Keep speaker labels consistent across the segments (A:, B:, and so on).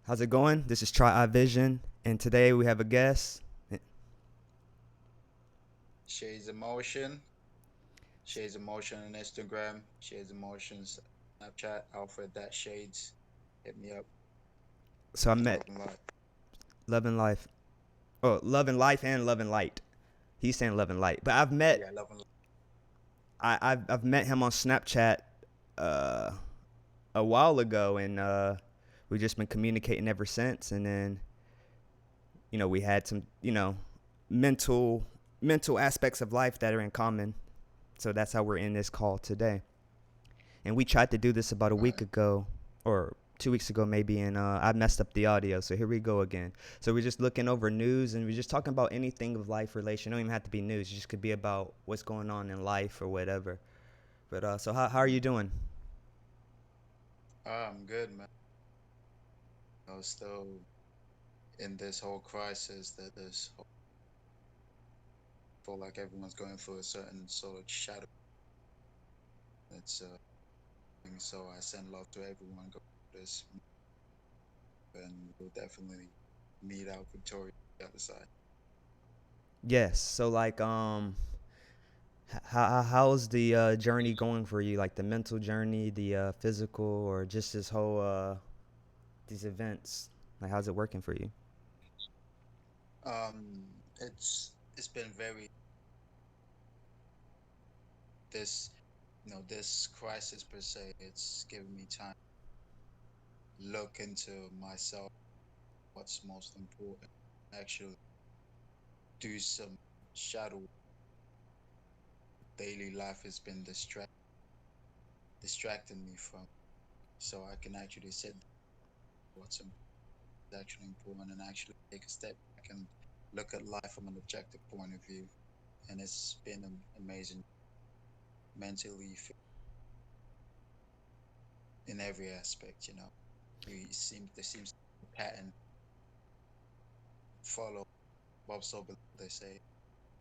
A: How's it going? This is Tri.i.Vizion, and today we have a guest.
B: Shades Emotion. Shades Emotion on Instagram. Shades Emotions Snapchat. Alfred that Shades. Hit me up.
A: So I met
B: Talking about.
A: Love and Life. Oh, Love and Life and Love and Light. He's saying Love and Light, but
B: Yeah, love and
A: I've met him on Snapchat uh, a while ago, and we've just been communicating ever since. And then we had some mental mental aspects of life that are in common. So that's how we're in this call today. And we tried to do this about a week
B: right.
A: ago or 2 weeks ago maybe, and I messed up the audio, so here we go again. So we're just looking over news, and we're just talking about anything of life relation. It don't even have to be news. It just could be about what's going on in life or whatever. But so how are you doing?
B: I'm good, man. Still in this whole crisis that feel like everyone's going through a certain sort of shadow. It's so I send love to everyone go through this, and we'll definitely meet out victorious on the other side.
A: Yes. So like how's the journey going for you? Like the mental journey, the physical, or just this whole these events? Like how's it working for you?
B: It's been very this this crisis per se. It's given me time to look into myself, what's most important, actually do some shadow. Daily life has been distracting me from, so I can actually sit what's actually important and actually take a step back and look at life from an objective point of view. And it's been an amazing mentally in every aspect. There seems to be a pattern follow Bob Sober, they say,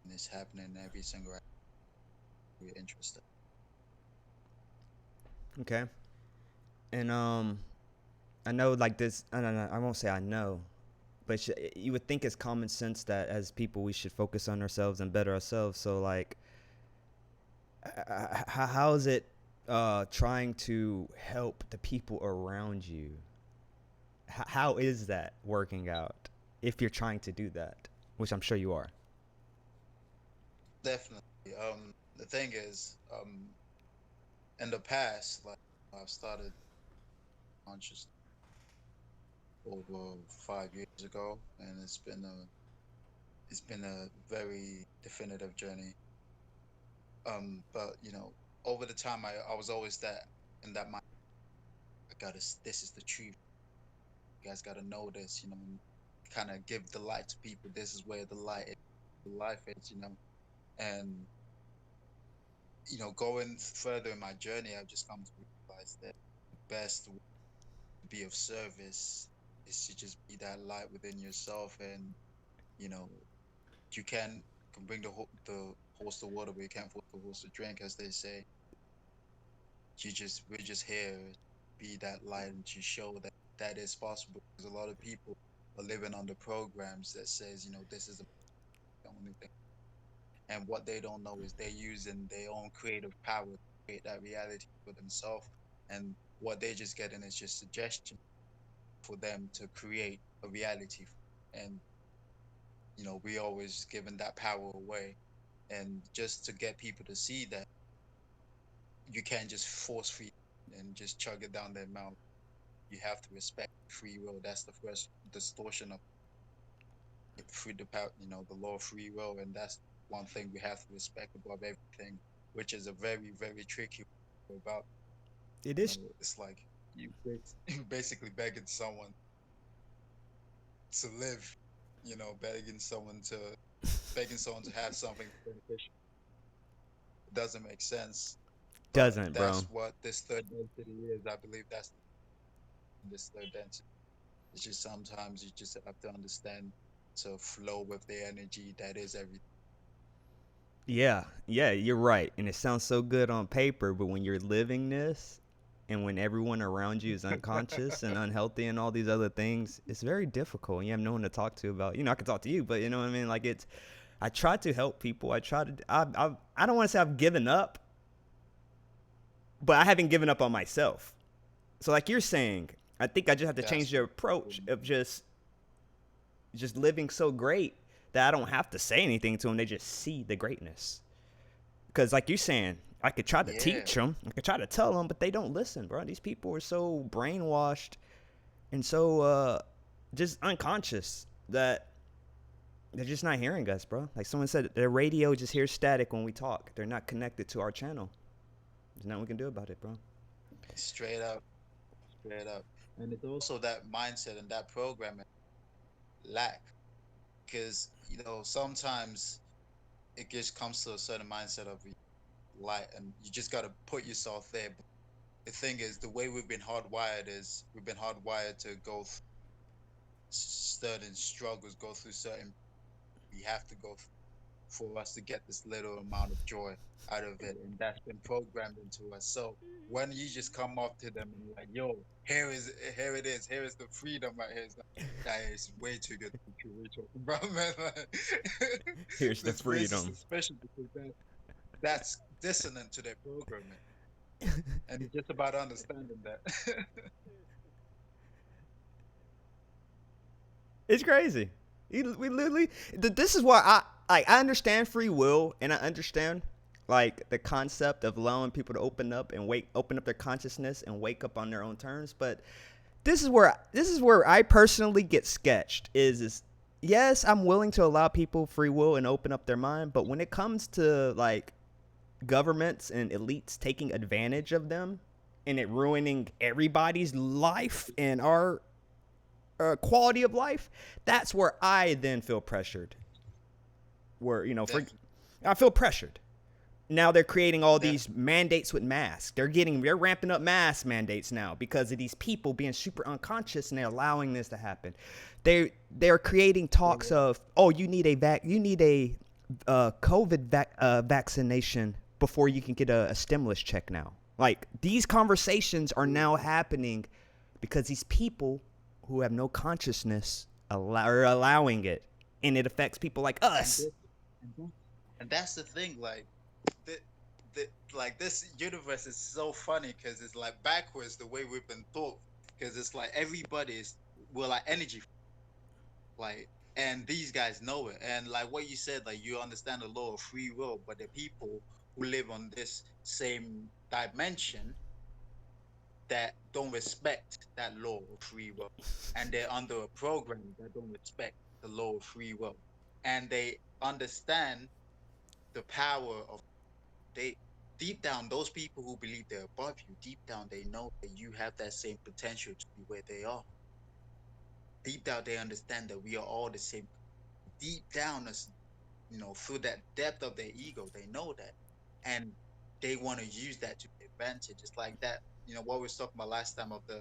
B: and it's happening in every single aspect we're interested.
A: Okay. And I know like this. I don't know. I won't say I know, but you would think it's common sense that as people we should focus on ourselves and better ourselves. So like, how is it trying to help the people around you? How is that working out if you're trying to do that, which I'm sure you are?
B: Definitely. The thing is, in the past, like I've started conscious over 5 years ago, and it's been a very definitive journey. But over the time, I was always that in that mind. I gotta. This is the truth. You guys gotta know this. Kind of give the light to people. This is where the light is. The life is. And going further in my journey, I've just come to realize that the best way to be of service is to just be that light within yourself, and you know you can bring the horse to water, but you can't force the horse to drink, as they say. We're just here to be that light and to show that that is possible, because a lot of people are living under programs that says, this is the only thing, and what they don't know is they're using their own creative power to create that reality for themselves, and what they're just getting is just suggestion for them to create a reality. And we always giving that power away, and just to get people to see that you can't just force feed and just chug it down their mouth. You have to respect free will. That's the first distortion of free the power, the law of free will, and that's one thing we have to respect above everything, which is a very, very tricky about.
A: It is.
B: It's like you basically begging someone to live, begging someone to have something beneficial. It doesn't make sense, but
A: Doesn't, bro.
B: that's what this third density is. I believe that's this third density. It's just sometimes you just have to understand to flow with the energy that is everything.
A: Yeah, yeah, you're right. And it sounds so good on paper, but when you're living this, And when everyone around you is unconscious and unhealthy and all these other things, it's very difficult. You have no one to talk to about. I can talk to you, but you know what I mean. Like I try to help people. I try to. I don't want to say I've given up, but I haven't given up on myself. So like you're saying, I think I just have to change
B: That's
A: the approach of just living so great that I don't have to say anything to them. They just see the greatness. Because like you're saying, I could try to
B: yeah.
A: teach them, I could try to tell them, but they don't listen, bro. These people are so brainwashed and so just unconscious that they're just not hearing us, bro. Like someone said, their radio just hears static when we talk. They're not connected to our channel. There's nothing we can do about it, bro.
B: Straight up, straight up. And it's also that mindset and that programming lack, because sometimes it just comes to a certain mindset of light, and you just got to put yourself there. But the thing is, the way we've been hardwired to go through certain struggles, go through certain we have to go through for us to get this little amount of joy out of it, and that's been programmed into us. So when you just come up to them and you're like, "Yo, here it is, here is the freedom right here," it's like, that is way too good to be true, Rachel, bro, man.
A: Here's the
B: This raises
A: freedom.
B: suspicion because that's dissonant to their programming, and it's just about understanding that.
A: It's crazy. We literally. This is why I understand free will, and I understand like the concept of allowing people to open up their consciousness and wake up on their own terms. But this is where I personally get sketched. Is yes, I'm willing to allow people free will and open up their mind, but when it comes to like governments and elites taking advantage of them and it ruining everybody's life and our quality of life, that's where I then feel pressured. Where
B: Definitely,
A: I feel pressured. Now they're creating all these
B: definitely.
A: mandates with masks. They're ramping up mask mandates now because of these people being super unconscious and they're allowing this to happen. They're creating talks of, oh, you need a vaccination before you can get a stimulus check now. Like these conversations are now happening because these people who have no consciousness are allowing it, and it affects people like
B: And
A: us.
B: this, and that, and that's the thing. Like, the, like this universe is so funny because it's like backwards the way we've been taught. Because it's like everybody is we're like energy, like, and these guys know it. And like what you said, like you understand the law of free will, but the people who live on this same dimension that don't respect that law of free will, and they're under a program that don't respect the law of free will, and they understand the power of they deep down, those people who believe they're above you, deep down they know that you have that same potential to be where they are. Deep down they understand that we are all the same. Deep down, as through that depth of their ego, they know that, and they want to use that to their advantage. It's like that, what we was talking about last time of the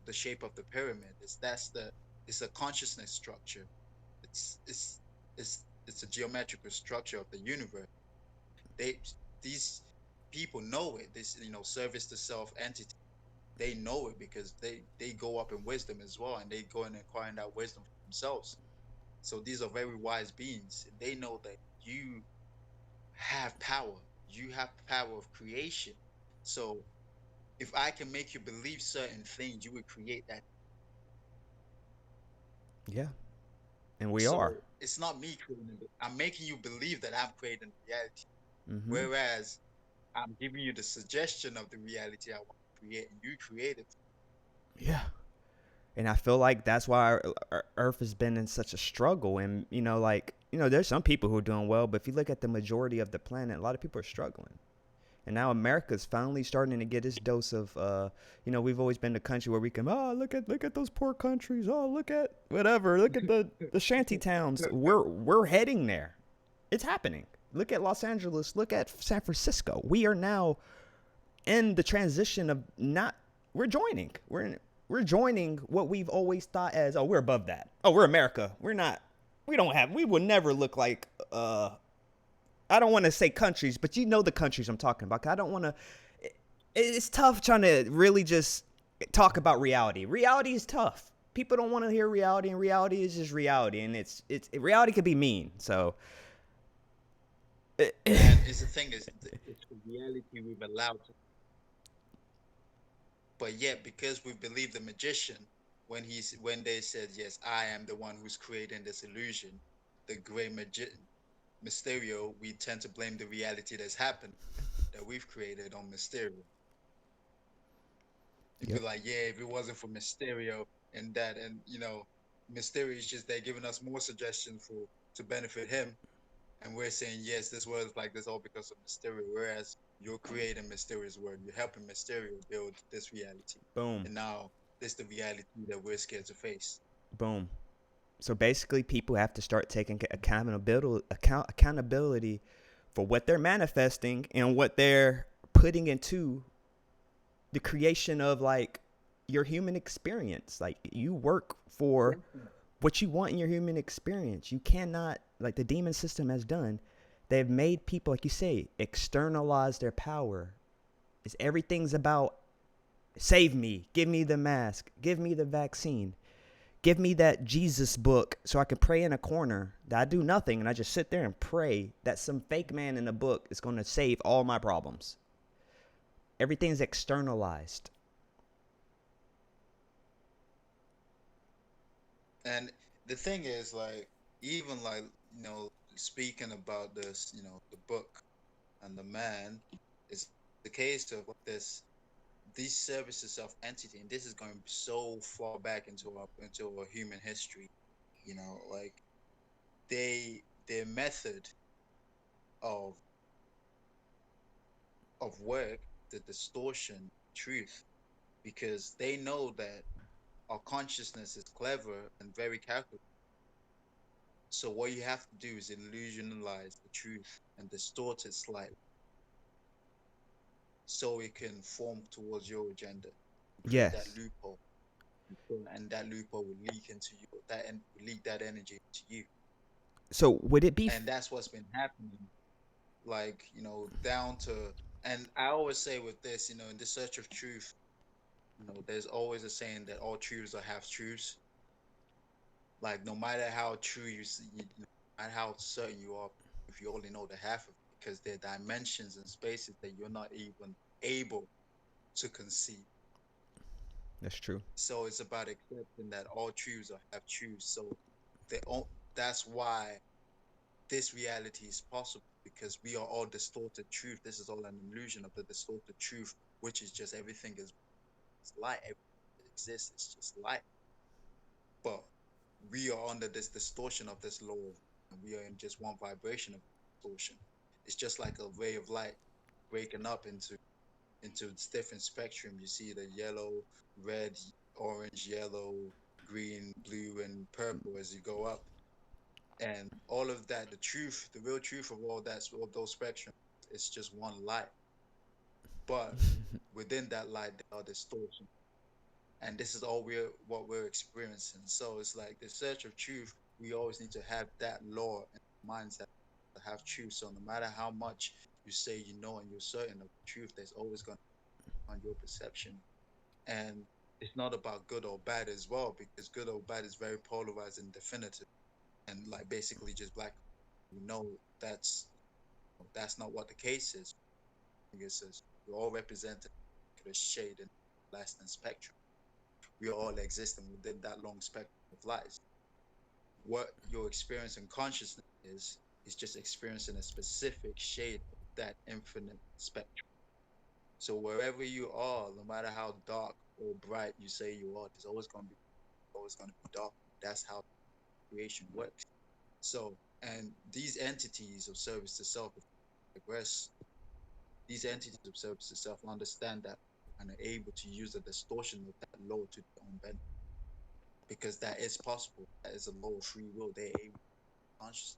B: the shape of the pyramid. It's a consciousness structure. It's a geometrical structure of the universe. They these people know it. This service to self entity. They know it because they go up in wisdom as well, and they go and acquire that wisdom for themselves. So these are very wise beings. They know that you have power. You have power of creation. So if I can make you believe certain things, you would create that.
A: Yeah, and we are.
B: So it's not me creating it. I'm making you believe that I'm creating reality.
A: Mm-hmm.
B: Whereas I'm giving you the suggestion of the reality I want to create, and you create it.
A: Yeah, and I feel like that's why our Earth has been in such a struggle. And there's some people who are doing well, but if you look at the majority of the planet, a lot of people are struggling. And now America's finally starting to get its dose of, we've always been the country where we can, look at those poor countries. Oh, look at whatever. Look at the shanty towns. We're heading there. It's happening. Look at Los Angeles. Look at San Francisco. We are now in the transition of not. We're joining. We're joining what we've always thought as, oh, we're above that. Oh, we're America. We're not. We don't have. We will never look like I don't want to say countries, but you know the countries I'm talking about. I don't want to. it's tough trying to really just talk about reality. Reality is tough. People don't want to hear reality, and reality is just reality, and it's reality could be mean. So
B: And it's the thing is, it's the reality we've allowed to. But yet, because we believe the magician, when they said, "Yes, I am the one who's creating this illusion," the great Mysterio, we tend to blame the reality that's happened that we've created on Mysterio. You'd be
A: yep,
B: like, "Yeah, if it wasn't for Mysterio and that, and Mysterio is just there giving us more suggestions for to benefit him." And we're saying, yes, this world is like this all because of Mysterio. Whereas you're creating Mysterio's world, you're helping Mysterio build this reality.
A: boom,
B: And now this is the reality that we're scared to face.
A: boom. So basically, people have to start taking accountability for what they're manifesting and what they're putting into the creation of like your human experience. Like you work for what you want in your human experience. You cannot, like the demon system has done, they've made people, like you say, externalize their power. It's everything's about save me, give me the mask, give me the vaccine, give me that Jesus book so I can pray in a corner that I do nothing and I just sit there and pray that some fake man in a book is going to save all my problems. Everything's externalized.
B: And the thing is, like, even like, speaking about this, the book and the man, is the case of this these services of entity, and this is going so far back into our human history, like their method of work, the distortion truth, because they know that our consciousness is clever and very calculated. So what you have to do is illusionalize the truth and distort it slightly so it can form towards your agenda, create that
A: Yes.
B: loophole, and that loophole will leak into you, that and leak that energy into you.
A: So would it be
B: And that's what's been happening, like, down to, and I always say with this, in the search of truth, there's always a saying that all truths are half truths. Like, no matter how true no matter how certain you are, if you only know the half of it, because there are dimensions and spaces that you're not even able to conceive.
A: that's true.
B: So it's about accepting that all truths are half truths. So they that's why this reality is possible, because we are all distorted truth. This is all an illusion of the distorted truth, which is just everything is light. Everything that exists is just light. But we are under this distortion of this law, and we are in just one vibration of distortion. It's just like a ray of light breaking up into its different spectrum. You see the yellow, red, orange, yellow, green, blue, and purple as you go up. And all of that, the truth, the real truth of all those spectrums, it's just one light. But within that light, there are distortions. And this is all what we're experiencing. So it's like the search of truth, we always need to have that law and mindset to have truth. So no matter how much you say you know and you're certain of the truth, there's always going to be on your perception. And it's not about good or bad as well, because good or bad is very polarized and definitive, and like basically just black. We know that's not what the case is. It says we're all represented in a shade and lasting spectrum. We are all existing within that long spectrum of light. What you're experiencing consciousness is just experiencing a specific shade of that infinite spectrum. So wherever you are, no matter how dark or bright you say you are, there's always going to be dark. That's how creation works. So, and these entities of service to self, if you digress, these entities of service to self understand that and are able to use the distortion of that law to their own benefit, because that is possible. That is a law of free will. They're able to consciously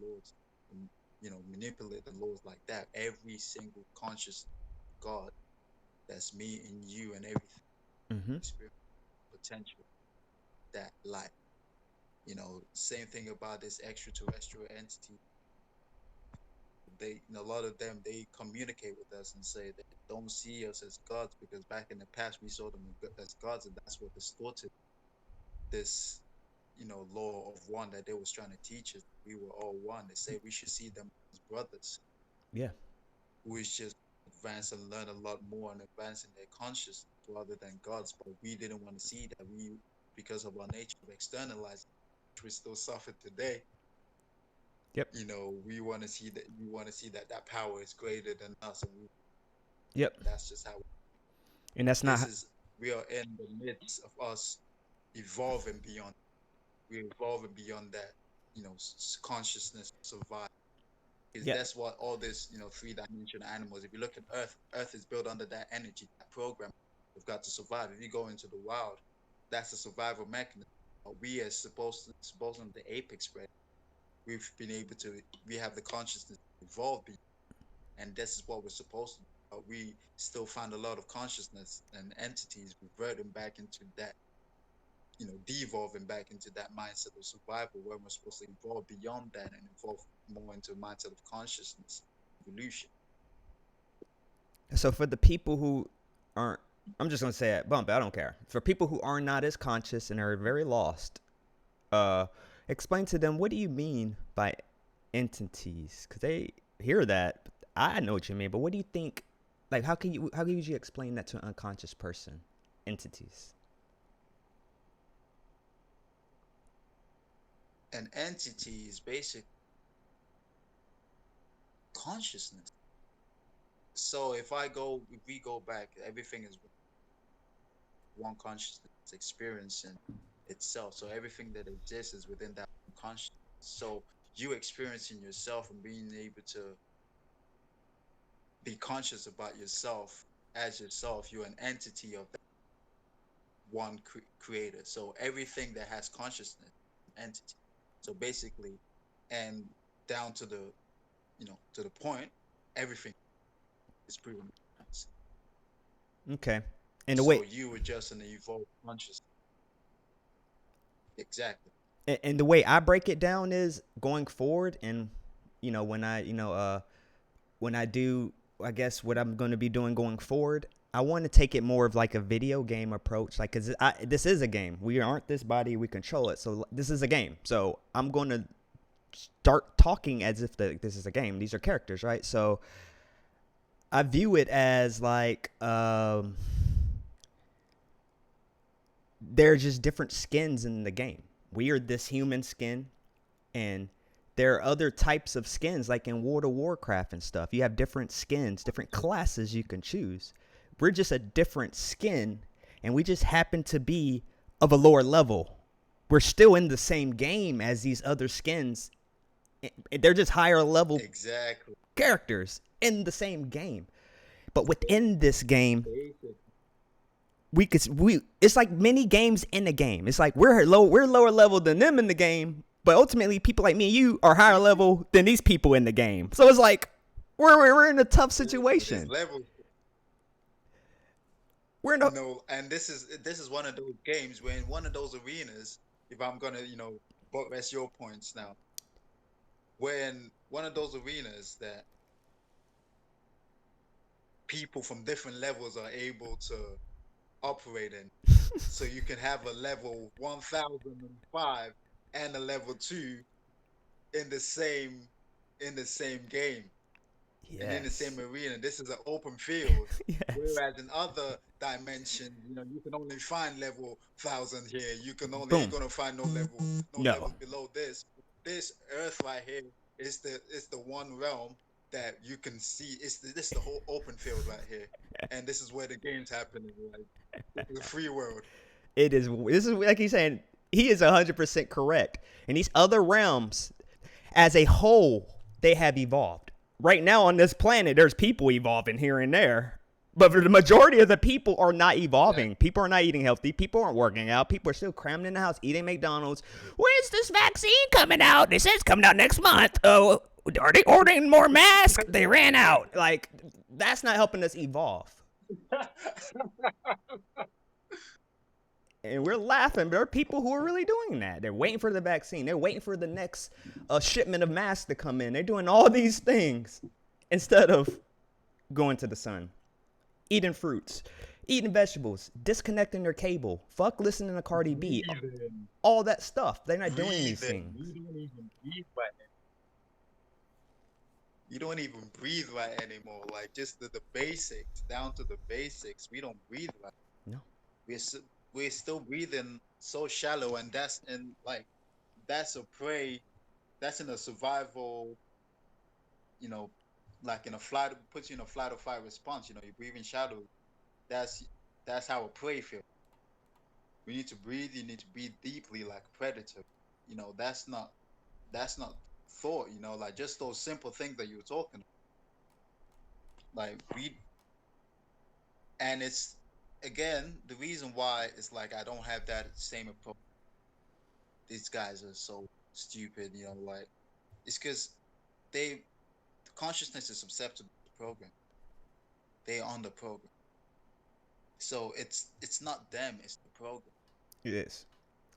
B: laws, and, manipulate the laws like that. Every single conscious God, that's me and you and everything,
A: Mm-hmm.
B: experience potential, that light. Same thing about this extraterrestrial entity they, a lot of them, they communicate with us and say they don't see us as gods because back in the past we saw them as gods, and that's what distorted this, law of one that they was trying to teach us. We were all one. They say we should see them as brothers
A: Yeah.
B: who is just advance and learn a lot more and advance in their consciousness rather than gods. But we didn't want to see that. We, because of our nature of externalizing, which we still suffer today,
A: Yep.
B: we want to see that. We want to see that that power is greater than us, and
A: Yep.
B: that's just how
A: And that's
B: this
A: not.
B: is. We are in the midst of us evolving beyond. We're evolving beyond that, consciousness survive. Because
A: Yeah.
B: that's what all this, three-dimensional animals. If you look at Earth, Earth is built under that energy, that program. We've got to survive. If you go into the wild, that's a survival mechanism. But we are supposed to the apex spread. We've been able to. We have the consciousness to evolve, and this is what we're supposed to do. But we still find a lot of consciousness and entities reverting back into that, de-evolving back into that mindset of survival, where we're supposed to evolve beyond that and evolve more into a mindset of consciousness, evolution.
A: So for the people who aren't, I'm just gonna say it, bump it. I don't care. For people who are not as conscious and are very lost, uh, explain to them what do you mean by entities? Because they hear that. But I know what you mean, but what do you think? Like, how could you explain that to an unconscious person? Entities.
B: An entity is basic consciousness. So if we go back, everything is one consciousness experiencing itself. So everything that exists is within that consciousness. So you experiencing yourself and being able to be conscious about yourself as yourself, you're an entity of that one creator. So everything that has consciousness, entity. So basically, and down to the, to the point, everything is pretty much conscious.
A: Okay. And the
B: So
A: way
B: you were just an evolved consciousness. Exactly.
A: and the way I break it down is going forward, and when when I do, I guess what I'm going to be doing going forward, I want to take it more of like a video game approach, like because this is a game. We aren't this body, we control it. So this is a game. So I'm going to start talking as if this is a game. These are characters, right? So I view it as like they're just different skins in the game. We are this human skin, and there are other types of skins, like in World of Warcraft and stuff. You have different skins, different classes you can choose. We're just a different skin, and we just happen to be of a lower level. We're still in the same game as these other skins. They're just higher level
B: Exactly.
A: characters in the same game. But within this game,
B: Basic.
A: we it's like many games in a game. It's like we're lower level than them in the game, but ultimately people like me and you are higher level than these people in the game. So it's like we're in a tough
B: There's
A: situation.
B: levels,
A: We're in a
B: and this is one of those games where in one of those arenas, if I'm gonna, buttress your points now, when one of those arenas that people from different levels are able to operate in. So you can have a level 1005 and a level 2 in the same game and in the same
A: yes.
B: arena. This is an open field.
A: Yes.
B: Whereas in other dimensions, you can only find level 1000 here. You can only ain't
A: Boom.
B: gonna find no
A: No.
B: levels below this. This Earth right here is the one realm that you can see. This is the whole open field right here, and this is where the game's happening. Like this is a free world.
A: It is. This is like he's saying. He is 100% correct. And these other realms, as a whole, they have evolved. Right now on this planet, there's people evolving here and there. But for the majority of the people are not
B: Exactly.
A: evolving. People are not eating healthy. People aren't working out. People are still crammed in the house eating McDonald's. When's this vaccine coming out? They said it's coming out next month. Oh, are they ordering more masks? They ran out. Like, that's not helping us evolve. And we're laughing, but there are people who are really doing that. They're waiting for the vaccine. They're waiting for the next shipment of masks to come in. They're doing all these things instead of going to the sun, eating fruits, eating vegetables, disconnecting their cable, fuck listening to Cardi B,
B: Breathing.
A: all that stuff. They're not doing these
B: Breathing.
A: things.
B: You don't even breathe right anymore. You don't even breathe right anymore. Like just the basics, down to the basics. We don't breathe right.
A: No.
B: We're still breathing so shallow, and that's a prey. That's in a survival. You know, like in a flight, puts you in a flight or fight response. You know, you're breathing shallow. That's that's how a prey feels. We need to breathe. You need to breathe deeply, like a predator. You know, that's not thought. You know, like just those simple things that you were talking about. Like breathe, and it's again the reason why it's like I don't have that same approach. These guys are so stupid. You know, like it's because they consciousness is susceptible to the program. They on the program. So it's not them, it's the program.
A: It is.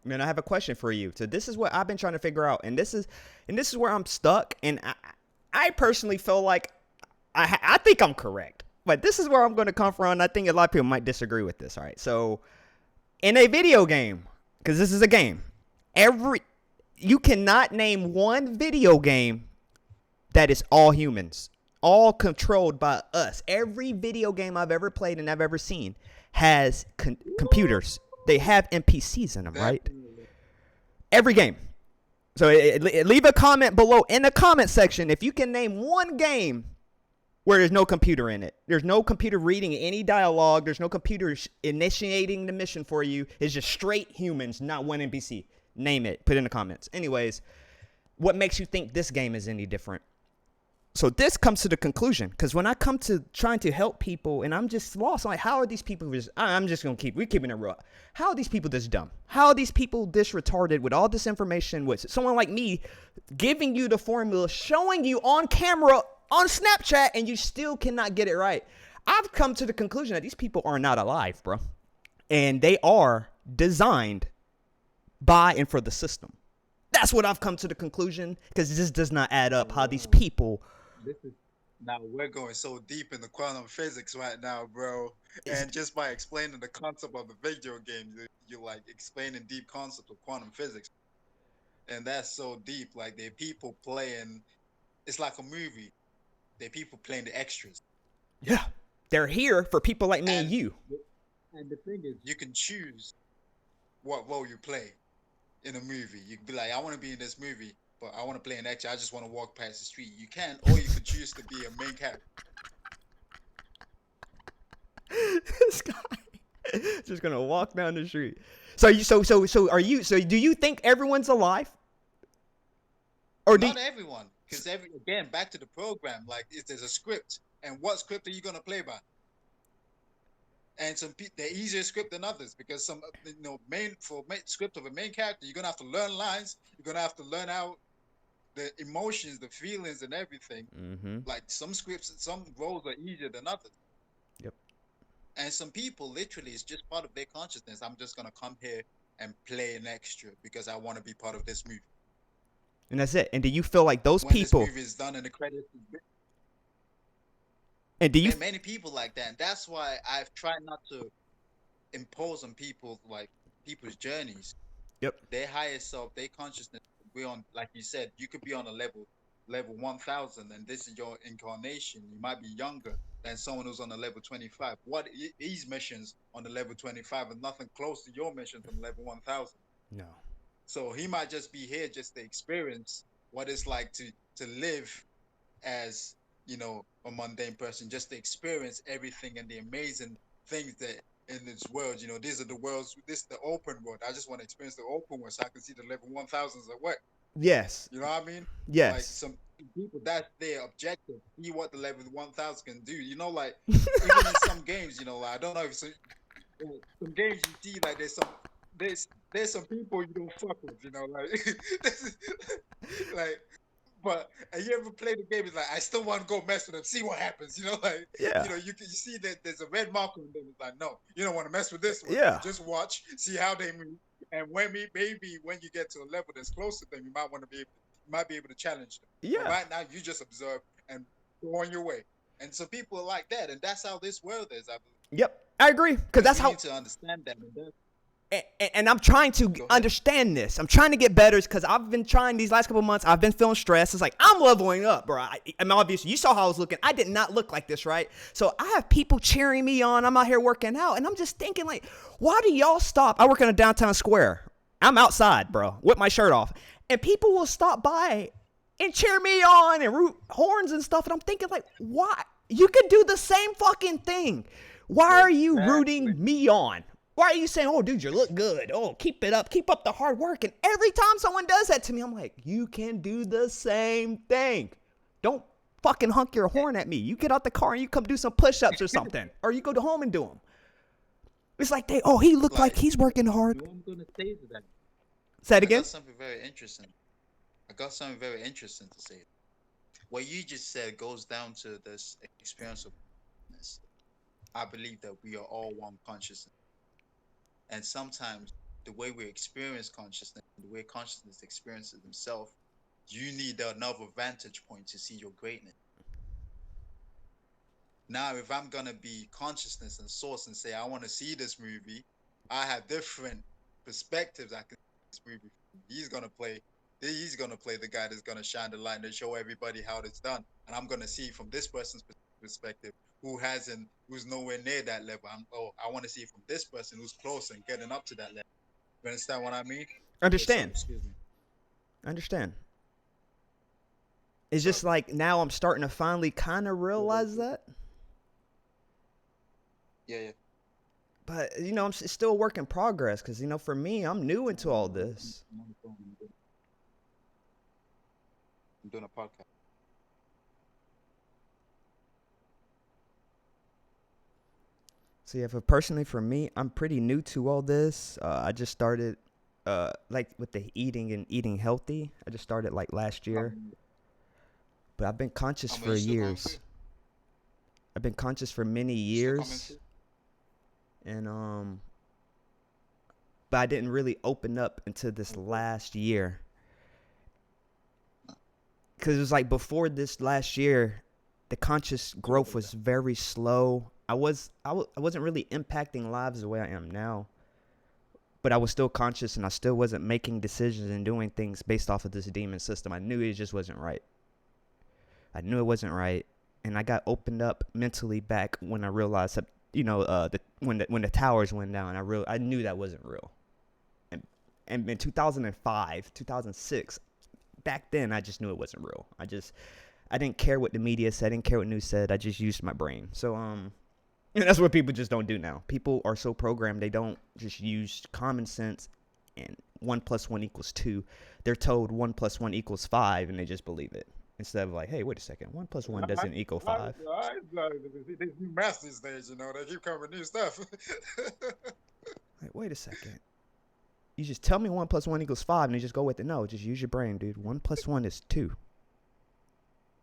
A: Man, I have a question for you. So this is what I've been trying to figure out, and this is where I'm stuck. And I personally feel like I think I'm correct, but this is where I'm going to come from. And I think a lot of people might disagree with this. All right, so in a video game, because this is a game, you cannot name one video game that is all humans, all controlled by us. Every video game I've ever played and I've ever seen has computers. They have NPCs in them, right? Every game. So leave a comment below in the comment section if you can name one game where there's no computer in it. There's no computer reading any dialogue. There's no computer initiating the mission for you. It's just straight humans, not one NPC. Name it. Put it in the comments. Anyways, what makes you think this game is any different? So this comes to the conclusion, because when I come to trying to help people and I'm just lost, I'm like, how are these people just, I'm just going to we're keeping it real. How are these people this dumb? How are these people this retarded with all this information? With someone like me giving you the formula, showing you on camera, on Snapchat, and you still cannot get it right. I've come to the conclusion that these people are not alive, bro. And they are designed by and for the system. That's what I've come to the conclusion, because this does not add up how these people.
B: This is now we're going so deep in the quantum physics right now, bro. And just by explaining the concept of the video game, you're like explaining deep concept of quantum physics. And that's so deep. Like they're people playing, it's like a movie. They're people playing the extras.
A: Yeah. They're here for people like me and you.
B: And the thing is, you can choose what role you play in a movie. You can be like, I want to be in this movie, but I want to play an extra. I just want to walk past the street. You can, or you could choose to be a main character.
A: This guy just gonna walk down the street. So do you think everyone's alive?
B: Or not everyone, because again, back to the program. Like, if there's a script, and what script are you gonna play by? And some people, they're easier script than others, because some, script of a main character, you're gonna have to learn lines. You're gonna have to learn how the emotions, the feelings, and everything.
A: Mm-hmm.
B: Like some scripts, some roles are easier than others.
A: Yep.
B: And some people, literally, it's just part of their consciousness. I'm just gonna come here and play an extra because I want to be part of this movie.
A: And that's it. And do you feel like those
B: when
A: people?
B: This movie is done and the credits.
A: And do you?
B: Many people like that, and that's why I've tried not to impose on people like people's journeys.
A: Yep.
B: Their higher self, their consciousness. We're on, like you said, you could be on a level 1,000, and this is your incarnation. You might be younger than someone who's on a level 25. What his missions on the level 25 and nothing close to your missions on level 1,000.
A: No.
B: So he might just be here just to experience what it's like to live as, a mundane person, just to experience everything and the amazing things that in this world, these are the worlds, this is the open world. I just want to experience the open world so I can see the level 1,000s at work.
A: Yes.
B: You know what I mean?
A: Yes.
B: Like some people, that's their objective. See what the level 1,000 can do. Like even in some games, I don't know if some games you see like there's some people you don't fuck with, like like But and you ever play the game? It's like I still want to go mess with them, see what happens. Like
A: Yeah.
B: you see that there's a red marker, and then it's like, no, you don't want to mess with this one.
A: Yeah.
B: Just watch, see how they move, and maybe when you get to a level that's close to them, you might want to be able to challenge them. But
A: Yeah.
B: right now, you just observe and go on your way. And so people are like that, and that's how this world is, I believe.
A: Yep. I agree. Because
B: Because
A: that's
B: we
A: how.
B: need to understand that.
A: And I'm trying to understand this. I'm trying to get better because I've been trying these last couple of months. I've been feeling stressed. It's like I'm leveling up, bro. I'm obviously, you saw how I was looking. I did not look like this, right? So I have people cheering me on. I'm out here working out, and I'm just thinking, like, why do y'all stop? I work in a downtown square. I'm outside, bro, with my shirt off, and people will stop by and cheer me on and root horns and stuff. And I'm thinking, like, why? You could do the same fucking thing. Why are you rooting me on? Why are you saying, oh, dude, you look good. Oh, keep it up. Keep up the hard work. And every time someone does that to me, I'm like, you can do the same thing. Don't fucking honk your horn at me. You get out the car and you come do some push-ups or something. Or you go to home and do them. It's like, he looked like he's working hard.
B: I'm going to say to that.
A: Say it again.
B: I got something very interesting to say. What you just said goes down to this experience of consciousness. I believe that we are all one consciousness. And sometimes the way we experience consciousness, the way consciousness experiences themselves, you need another vantage point to see your greatness. Now, if I'm going to be consciousness and source and say, I want to see this movie, I have different perspectives. I can see this movie. He's going to play the guy that's going to shine the light and show everybody how it's done. And I'm going to see from this person's perspective who's nowhere near that level. I want to see from this person who's close and getting up to that level. You understand what I mean?
A: Understand.
B: Excuse me.
A: Understand. It's just like now I'm starting to finally kind of realize that.
B: Yeah.
A: But, it's still a work in progress because, for me, I'm new into all this.
B: I'm doing a podcast.
A: So yeah, personally for me, I'm pretty new to all this. I just started, like with the eating healthy. I just started like last year, but I've been conscious for years. I've been conscious for many years, and but I didn't really open up until this last year. Because it was like before this last year, the conscious growth was very slow. I wasn't really impacting lives the way I am now, but I was still conscious and I still wasn't making decisions and doing things based off of this demon system. I knew it just wasn't right. And I got opened up mentally back when I realized that, when the towers went down. I knew that wasn't real. And in 2005, 2006, back then I just knew it wasn't real. I didn't care what the media said. I didn't care what news said. I just used my brain. So and that's what people just don't do now. People are so programmed, they don't just use common sense and 1 + 1 = 2. They're told 1 + 1 = 5, and they just believe it. Instead of like, hey, wait a second, 1 + 1 doesn't equal 5.
B: There's new math these days, they keep coming with new stuff.
A: Like, wait a second. You just tell me 1 + 1 = 5, and you just go with it. No, just use your brain, dude. 1 + 1 is 2.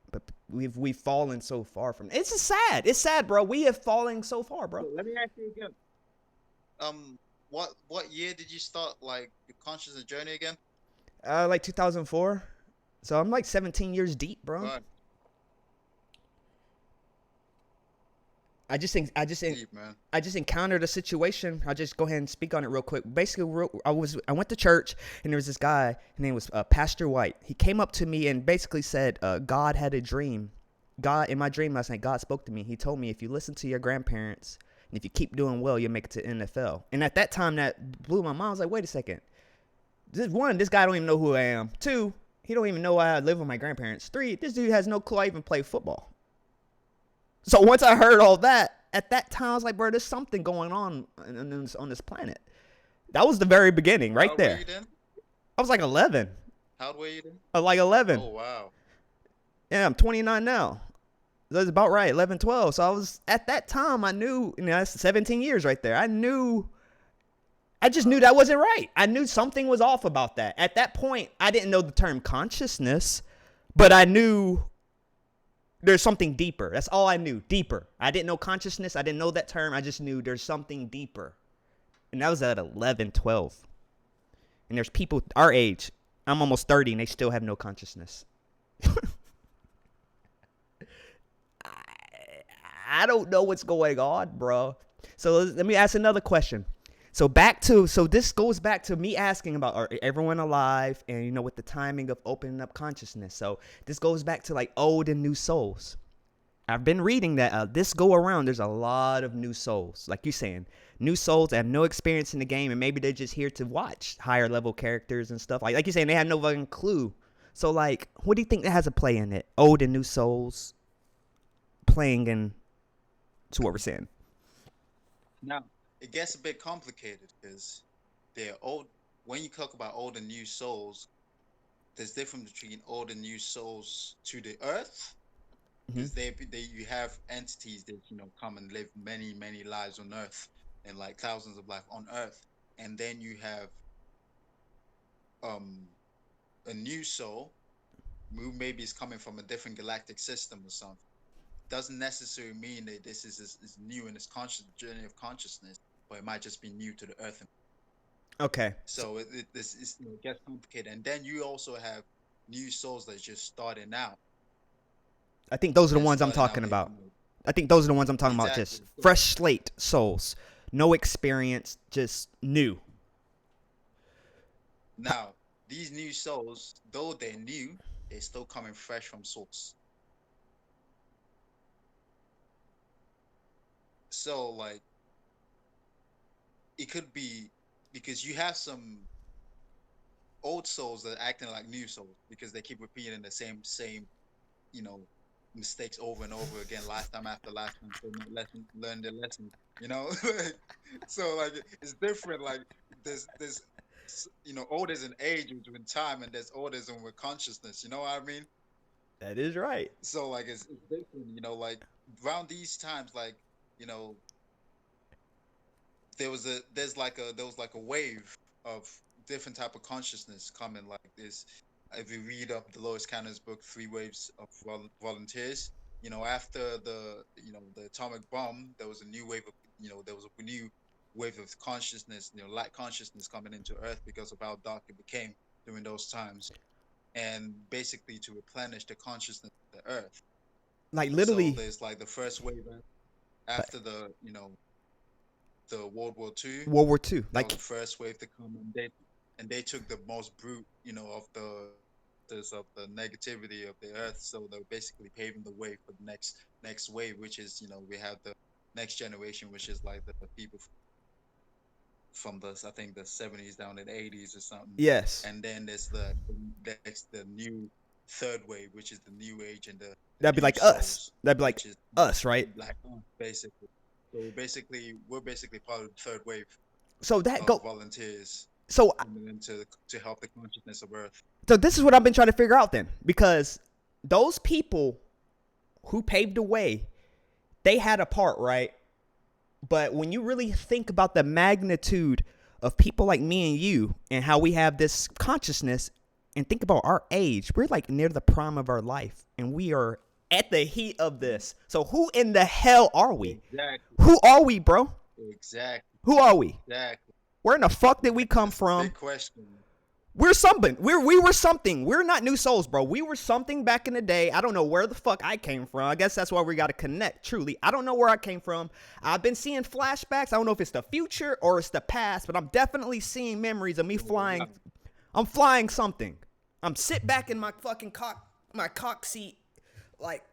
A: But we've fallen so far from it. It's just sad. It's sad, bro. We have fallen so far, bro.
B: Let me ask you again. What year did you start like your consciousness journey again?
A: Like 2004. So I'm like 17 years deep, bro.
B: Right.
A: I just encountered a situation. I'll just go ahead and speak on it real quick. Basically, I went to church, and there was this guy. His name was Pastor White. He came up to me and basically said, God had a dream. In my dream last night, God spoke to me. He told me, if you listen to your grandparents, and if you keep doing well, you'll make it to the NFL. And at that time, that blew my mind. I was like, wait a second. This guy don't even know who I am. 2, he don't even know why I live with my grandparents. 3, this dude has no clue I even play football. So once I heard all that, at that time, I was like, bro, there's something going on this planet. That was the very beginning, right there. How old were you then? I was like 11.
B: How old were you then?
A: Like 11.
B: Oh, wow.
A: Yeah, I'm 29 now. That's about right, 11, 12. So at that time, I knew, that's 17 years right there. I just knew that wasn't right. I knew something was off about that. At that point, I didn't know the term consciousness, But I knew there's something deeper. That's all I knew. Deeper. I didn't know consciousness. I didn't know that term. I just knew there's something deeper. And that was at 11, 12. And there's people our age. I'm almost 30 and they still have no consciousness. I don't know what's going on, bro. So let me ask another question. So this goes back to me asking about, are everyone alive, and with the timing of opening up consciousness. So this goes back to like old and new souls. I've been reading that this go around, there's a lot of new souls, like you're saying, new souls that have no experience in the game, and maybe they're just here to watch higher level characters and stuff. Like you're saying, they have no fucking clue. So like, what do you think that has a play in it? Old and new souls playing in to what we're saying.
B: Now, it gets a bit complicated because they're old. When you talk about old and new souls, there's difference between old and new souls to the earth, because you have entities that come and live many lives on earth, and like thousands of lives on earth, and then you have a new soul who maybe is coming from a different galactic system or something. Doesn't necessarily mean that this is new in its journey of consciousness, but it might just be new to the earth.
A: Okay.
B: So it gets complicated, and then you also have new souls that's just starting out.
A: I think those are the ones I'm talking about. I think those are the ones I'm talking about. Just fresh slate souls, no experience, just new.
B: Now, these new souls, though they're new, they're still coming fresh from source. So like, it could be because you have some old souls that are acting like new souls because they keep repeating the same mistakes over and over again, lifetime after lifetime, so not learn their lessons. So like, it's different. Like there's orders in age with time, and there's orders with consciousness. You know what I mean?
A: That is right.
B: So like, it's different. Like around these times, like there was like a wave of different type of consciousness coming like this. If you read up the Lois Cannon's book, Three Waves of Volunteers, after the atomic bomb, there was a new wave of consciousness, light consciousness coming into Earth because of how dark it became during those times, and basically to replenish the consciousness of the Earth.
A: Like literally,
B: so there's like the first wave after the World War II.
A: World War II,
B: like the first wave to come, and they took the most brute, of the negativity of the Earth. So they're basically paving the way for the next wave, which is we have the next generation, which is like the people from the I think the 70s down to the 80s or something.
A: Yes.
B: And then there's the new third wave, which is the new age, and
A: that'd be like us. That'd be like us, right?
B: Black, basically. So we're basically part of the third wave.
A: So that
B: volunteers.
A: So
B: to help the consciousness of Earth.
A: So this is what I've been trying to figure out then, because those people who paved the way, they had a part, right? But when you really think about the magnitude of people like me and you and how we have this consciousness, and think about our age, we're like near the prime of our life, and we are at the heat of this. So who in the hell are we?
B: Exactly.
A: Who are we, bro?
B: Exactly.
A: Who are we?
B: Exactly.
A: Where in the fuck did we come from?
B: Big question.
A: We're something. We were something. We're not new souls, bro. We were something back in the day. I don't know where the fuck I came from. I guess that's why we got to connect, truly. I don't know where I came from. I've been seeing flashbacks. I don't know if it's the future or it's the past, but I'm definitely seeing memories of me flying. I'm flying something. I'm sit back in my fucking cock seat, like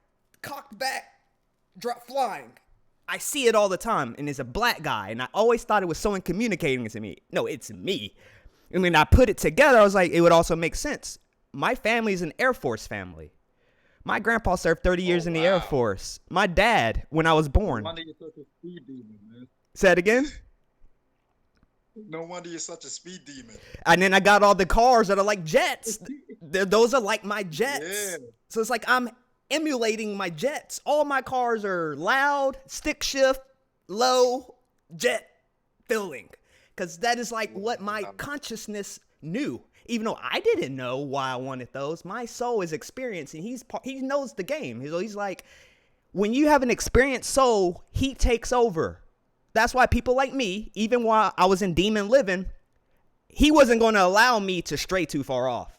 A: cocked back, flying. I see it all the time, and it's a black guy, and I always thought it was someone communicating to me. No, it's me. And when I put it together, I was like, it would also make sense. My family is an Air Force family. My grandpa served 30 years in the Air Force. My dad, when I was born.
B: No wonder you're such a speed demon, man.
A: Say it again?
B: No wonder you're such a speed demon.
A: And then I got all the cars that are like jets. Those are like my jets. Yeah. So it's like I'm emulating my jets. All my cars are loud, stick shift, low, jet filling. Because that is like what my consciousness knew. Even though I didn't know why I wanted those, my soul is experiencing. He knows the game. He's like, when you have an experienced soul, he takes over. That's why people like me, even while I was in demon living, he wasn't going to allow me to stray too far off.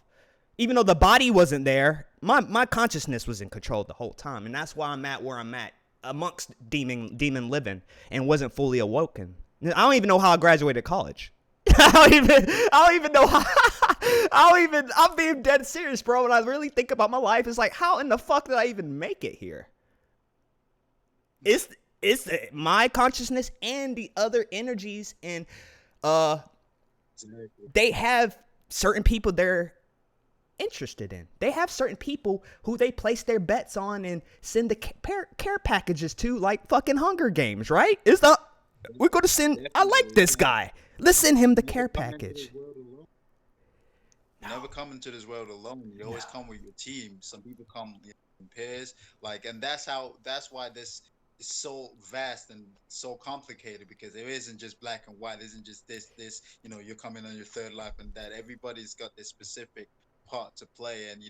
A: Even though the body wasn't there, my consciousness was in control the whole time. And that's why I'm at where I'm at amongst demon living and wasn't fully awoken. I don't even know how I graduated college. I don't even know how. I'm being dead serious, bro. When I really think about my life, it's like, how in the fuck did I even make it here? It's my consciousness and the other energies, and they have certain people they're interested in. They have certain people who they place their bets on and send the care packages to, like fucking Hunger Games, right? We're going to send. I like this guy. Let's send him the care package.
B: You never come into this world alone. You always come with your team. Some people come in pairs, and that's why this is so vast and so complicated, because there isn't just black and white. There isn't just this. You're coming on your third life and that. Everybody's got this specific part to play, and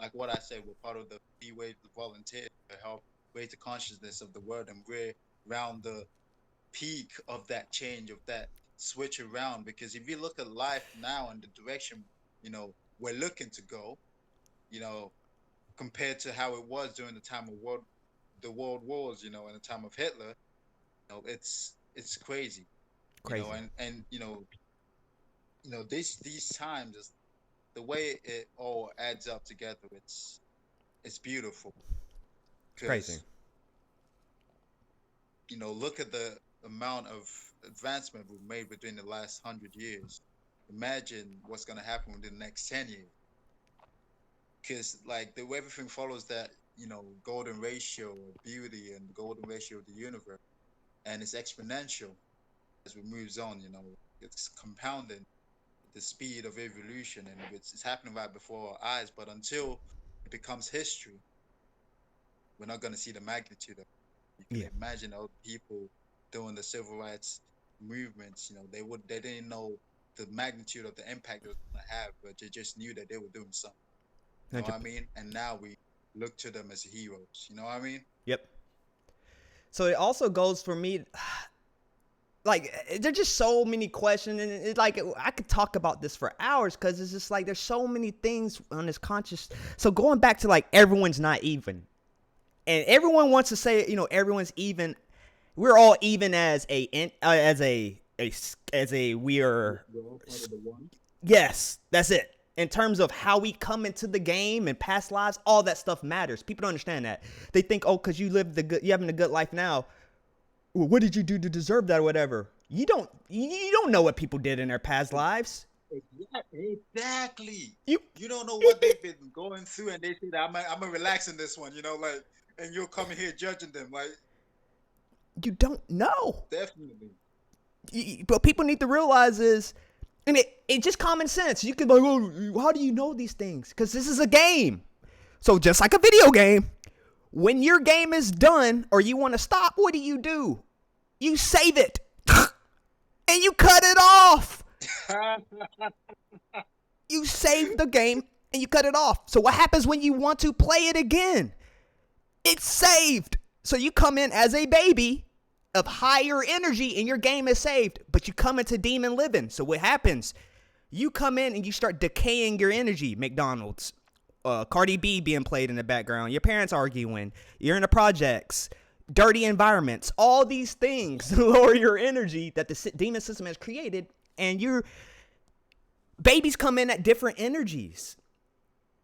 B: like what I said, we're part of the B-Wave volunteers to help raise the consciousness of the world, and we're around the peak of that change, of that switch around. Because if you look at life now and the direction we're looking to go, compared to how it was during the time of the world wars, and the time of Hitler, it's crazy. And these times, the way it all adds up together, it's beautiful.
A: It's crazy.
B: Look at the amount of advancement we've made within the last 100 years. Imagine what's going to happen within the next 10 years. Because like the way everything follows that, golden ratio of beauty and golden ratio of the universe, and it's exponential as we moves on. It's compounding the speed of evolution, and it's happening right before our eyes. But until it becomes history, we're not going to see the magnitude of it. You can imagine all the people doing the civil rights movements. They didn't know the magnitude of the impact it was going to have, but they just knew that they were doing something. You know what I mean? And now we look to them as heroes. You know what I mean?
A: Yep. So it also goes for me, like, there's just so many questions, and it's like I could talk about this for hours, because it's just like there's so many things on this conscious. So going back to like everyone's not even, and everyone wants to say everyone's even. We're all even as we are. Yes, that's it. In terms of how we come into the game and past lives, all that stuff matters. People don't understand that. They think, because you're having a good life now. Well, what did you do to deserve that or whatever? You don't know what people did in their past lives.
B: Exactly. You don't know what they've been going through, and they say that I'm gonna relax in this one, and you're coming here judging them, like
A: you don't know.
B: Definitely.
A: But people need to realize is, and it's just common sense. You can be like, oh, how do you know these things? Because this is a game. So just like a video game, when your game is done or you want to stop, what do? You save it. And you cut it off. You save the game and you cut it off. So what happens when you want to play it again? It's saved. So you come in as a baby of higher energy and your game is saved, but you come into demon living. So what happens? You come in and you start decaying your energy. McDonald's, Cardi B being played in the background, your parents arguing, you're in the projects, dirty environments, all these things lower your energy that the demon system has created, and your babies come in at different energies.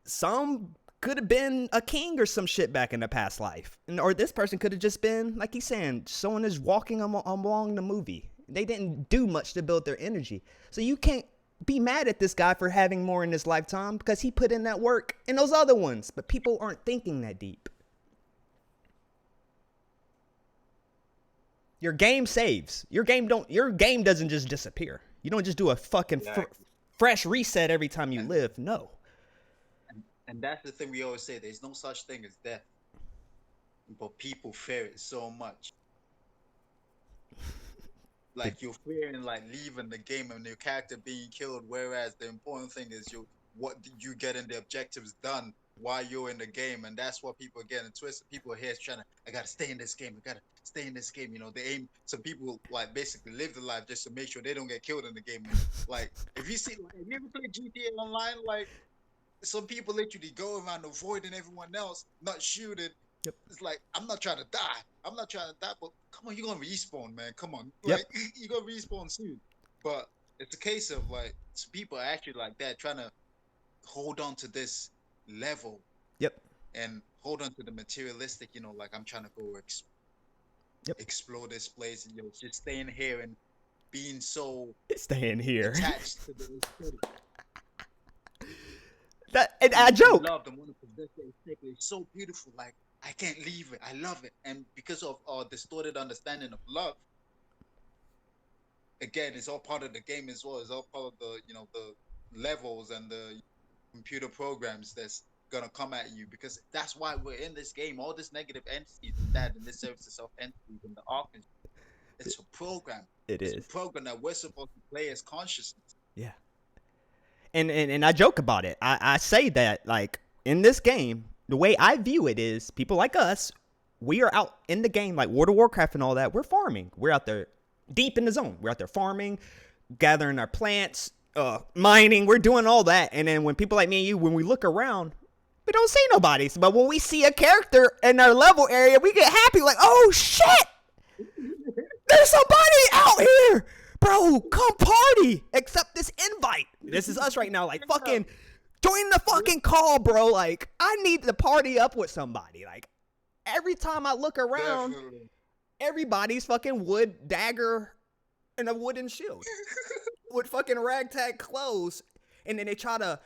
A: Some could have been a king or some shit back in the past life. Or this person could have just been, like he's saying, someone is walking along the movie. They didn't do much to build their energy. So you can't be mad at this guy for having more in his lifetime, because he put in that work in those other ones. But people aren't thinking that deep. Your game saves. Your game doesn't just disappear. You don't just do a fucking fresh reset every time you live. No.
B: And that's the thing we always say. There's no such thing as death. But people fear it so much.
A: The,
B: like you're fearing like leaving the game and your character being killed, whereas the important thing is you getting the objectives done while you're in the game. And that's what people are getting twisted. People are here trying to, I gotta stay in this game, I gotta stay in this game. They aim, some people like basically live the life just to make sure they don't get killed in the game. And like if you see, like, if you ever play GTA online, like some people literally go around avoiding everyone else, not shooting.
A: yep.
B: It's like, I'm not trying to die. I'm not trying to die, but come on, you're gonna respawn, man. Come on. Like
A: Yep.
B: you're gonna respawn soon. But it's a case of like some people are actually like that, trying to hold on to this level
A: Yep.
B: and hold on to the materialistic, like I'm trying to go
A: Yep.
B: explore this place and just staying here and being so
A: Staying here.
B: attached to the aesthetic.
A: That and I joke.
B: Love and want to possess the aesthetic. It's so beautiful. Like I can't leave it. I love it. And because of our distorted understanding of love, again, it's all part of the game as well. It's all part of the levels and the computer programs that's gonna come at you, because that's why we're in this game. All this negative entities and that, and this service of self entities and the archons. It's a program.
A: It
B: It's a
A: is.
B: program that we're supposed to play as consciousness.
A: Yeah. And I joke about it. I say that, like, in this game, the way I view it is people like us, we are out in the game, like World of Warcraft and all that. We're farming. We're out there deep in the zone. We're out there farming, gathering our plants, mining. We're doing all that. And then when people like me and you, when we look around, we don't see nobody. But when we see a character in our level area, we get happy, like, oh shit, there's somebody out here. Bro, come party. Accept this invite. This is us right now. Like, fucking join the fucking call, bro. Like, I need to party up with somebody. Like, every time I look around,
B: Definitely.
A: everybody's fucking wood dagger and a wooden shield with fucking ragtag clothes. And then they try to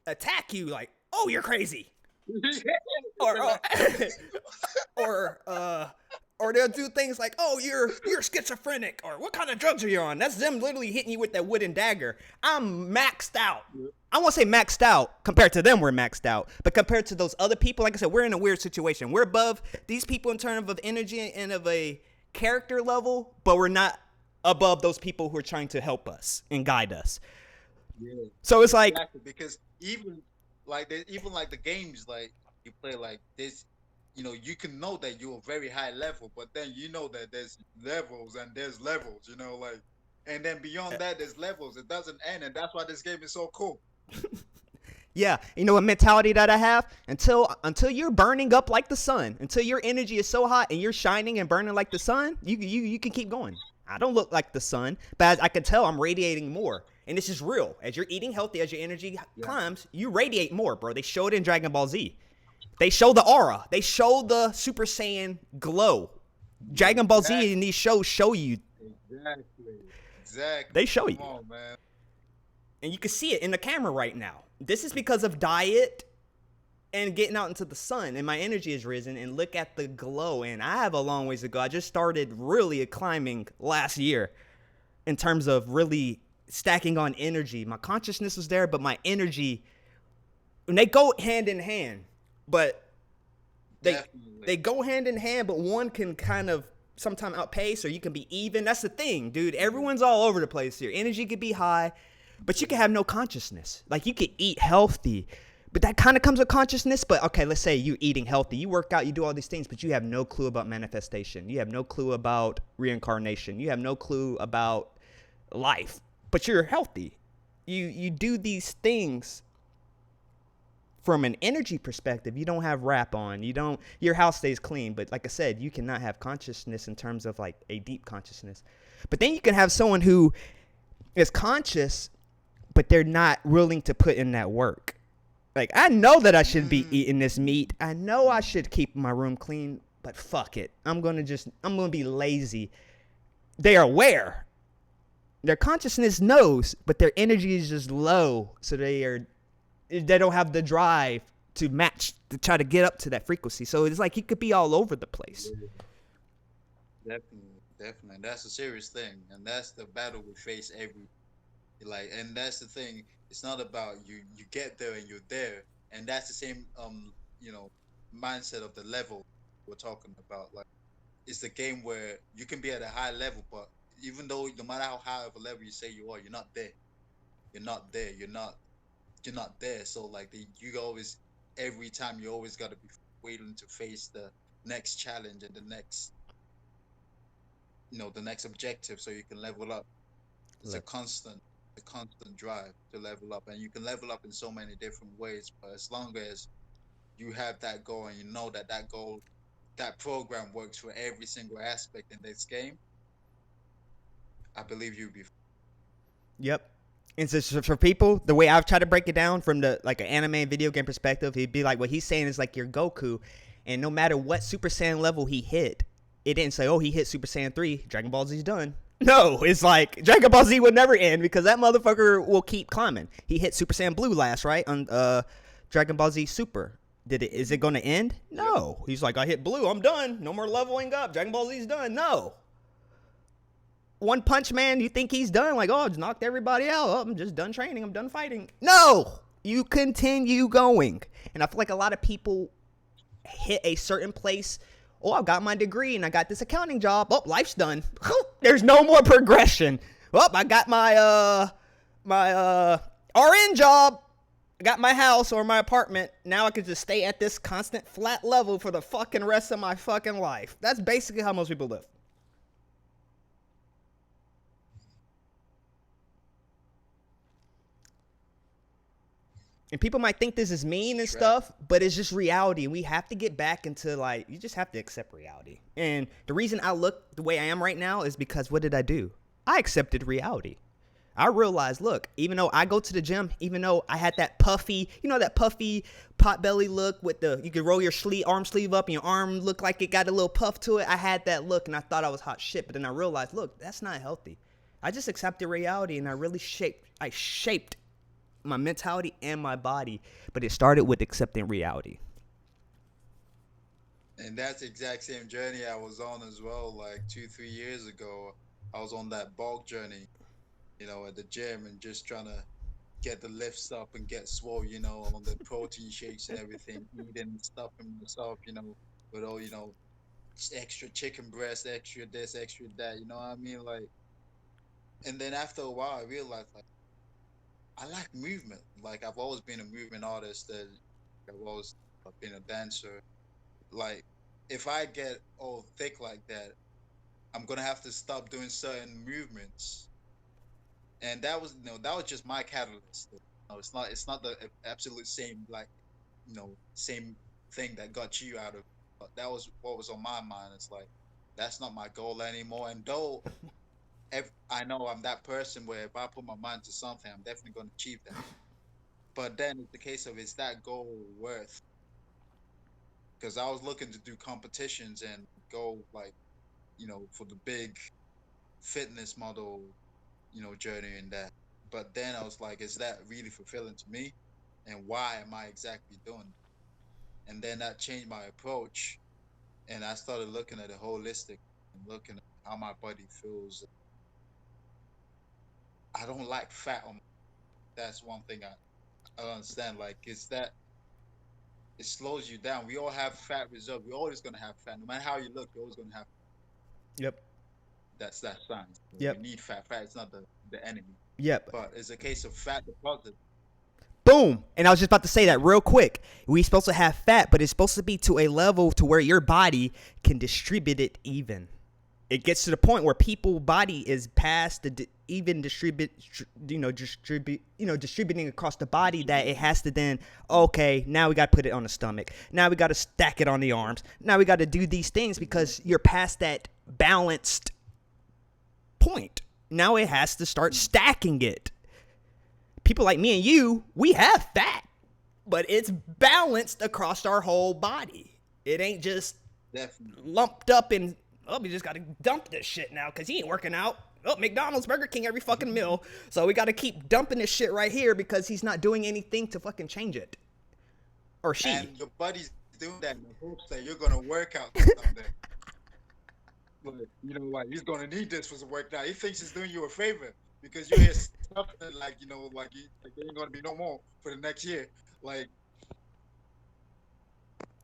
A: attack you like, oh, you're crazy. Or, or they'll do things like, oh, you're schizophrenic, or what kind of drugs are you on? That's them literally hitting you with that wooden dagger. I'm maxed out. I won't say maxed out. Compared to them, we're maxed out. But compared to those other people, like I said, we're in a weird situation. We're above these people in terms of energy and of a character level, but we're not above those people who are trying to help us and guide us.
B: Yeah.
A: So it's like,
B: Exactly, because even like the games like you play like this, you can know that you're a very high level, but then you know that there's levels and there's levels, like, and then beyond that there's levels. It doesn't end, and that's why this game is so cool.
A: yeah, you know what mentality that I have? Until you're burning up like the sun, until your energy is so hot and you're shining and burning like the sun, you can keep going. I don't look like the sun, but as I can tell, I'm radiating more. And this is real. As you're eating healthy, as your energy climbs, you radiate more, bro. They show it in Dragon Ball Z. They show the aura. They show the Super Saiyan glow. Dragon Ball Z in these shows show you.
B: Exactly.
A: They show you.
B: Come on, man.
A: And you can see it in the camera right now. This is because of diet and getting out into the sun. And my energy has risen. And look at the glow. And I have a long ways to go. I just started really climbing last year in terms of really stacking on energy. My consciousness was there, but my energy, and they go hand in hand. But they go hand in hand, but one can kind of sometimes outpace, or you can be even. That's the thing, dude. Everyone's all over the place here. Energy could be high, but you can have no consciousness. Like, you could eat healthy, but that kind of comes with consciousness. But okay, let's say you're eating healthy, you work out, you do all these things, but you have no clue about manifestation. You have no clue about reincarnation. You have no clue about life, but you're healthy. You do these things from an energy perspective. You don't have rap on. Your house stays clean. But like I said, you cannot have consciousness in terms of like a deep consciousness. But then you can have someone who is conscious, but they're not willing to put in that work. Like, I know that I should be eating this meat. I know I should keep my room clean, but fuck it. I'm going to be lazy. They are aware. Their consciousness knows, but their energy is just low. So they don't have the drive to match, to try to get up to that frequency. So it's like you could be all over the place.
B: Definitely. That's a serious thing, and that's the battle we face and that's the thing. It's not about you get there and you're there, and that's the same mindset of the level we're talking about. Like, it's the game where you can be at a high level, but even though no matter how high of a level you say you are, you're not there. You're not there. You're not there. So like you always every time you always got to be waiting to face the next challenge and the next the next objective so you can level up. It's
A: Look,
B: a constant drive to level up, and you can level up in so many different ways. But as long as you have that goal and you know that that goal, that program works for every single aspect in this game, I believe you'll be.
A: yep. And so for people, the way I've tried to break it down from the like an anime and video game perspective, he'd be like, what he's saying is like your Goku, and no matter what Super Saiyan level he hit, it didn't say, oh, he hit Super Saiyan 3, Dragon Ball Z's done. No, it's like Dragon Ball Z would never end because that motherfucker will keep climbing. He hit Super Saiyan Blue last, right? On Dragon Ball Z Super. Is it going to end?
B: Yep.
A: No. He's like, I hit Blue, I'm done. No more leveling up. Dragon Ball Z's done. No. One Punch Man, you think he's done? Like, oh, I just knocked everybody out. Oh, I'm just done training. I'm done fighting. No, you continue going. And I feel like a lot of people hit a certain place. Oh, I got my degree and I got this accounting job. Oh, life's done. There's no more progression. Oh, I got my RN job. I got my house or my apartment. Now I can just stay at this constant flat level for the fucking rest of my fucking life. That's basically how most people live. And people might think this is mean and
B: Strap.
A: stuff, but it's just reality. And we have to get back into like, you just have to accept reality. And the reason I look the way I am right now is because what did I do? I accepted reality. I realized, look, even though I go to the gym, even though I had that puffy, that puffy pot belly look with you could roll your arm sleeve up and your arm looked like it got a little puff to it. I had that look and I thought I was hot shit. But then I realized, look, that's not healthy. I just accepted reality and I shaped my mentality and my body, but it started with accepting reality.
B: And that's the exact same journey I was on as well. Like 2, 3 years ago, I was on that bulk journey, at the gym and just trying to get the lifts up and get swole, on the protein shakes and everything, eating stuff in myself, with all, extra chicken breast, extra this, extra that, you know what I mean? Like, and then after a while, I realized like I like movement. Like I've always been a movement artist. I've always been a dancer. Like if I get all thick like that, I'm gonna have to stop doing certain movements. And that was just my catalyst. It's not the absolute same like same thing that got you out of. But that was what was on my mind. It's like that's not my goal anymore. And though if I know I'm that person where if I put my mind to something, I'm definitely going to achieve that. But then it's the case of is that goal worth? Because I was looking to do competitions and go like for the big fitness model journey and that. But then I was like, is that really fulfilling to me? And why am I exactly doing it? And then that changed my approach, and I started looking at it holistic and looking at how my body feels. I don't like fat on. That's one thing I don't understand. Like, is that it slows you down. We all have fat reserve. We're always gonna have fat. No matter how you look, you're always gonna have.
A: Yep.
B: That's science. We
A: Yep.
B: need fat. Fat is not the enemy,
A: Yep.
B: but it's a case of fat deposit.
A: Boom. And I was just about to say that real quick. We supposed to have fat, but it's supposed to be to a level to where your body can distribute it even. It gets to the point where people body is past the even distributing across the body that it has to then, okay, now we got to put it on the stomach. Now we got to stack it on the arms. Now we got to do these things because you're past that balanced point. Now it has to start stacking it. People like me and you, we have fat, but it's balanced across our whole body. It ain't just
B: Definitely.
A: lumped up in, oh, we just got to dump this shit now because he ain't working out. Oh, McDonald's, Burger King, every fucking meal. So we got to keep dumping this shit right here because he's not doing anything to fucking change it. Or she.
B: And your body's doing that in the hopes that you're gonna work out someday. But like he's gonna need this for some work now. He thinks he's doing you a favor because you're here suffering like like there ain't gonna be no more for the next year. Like,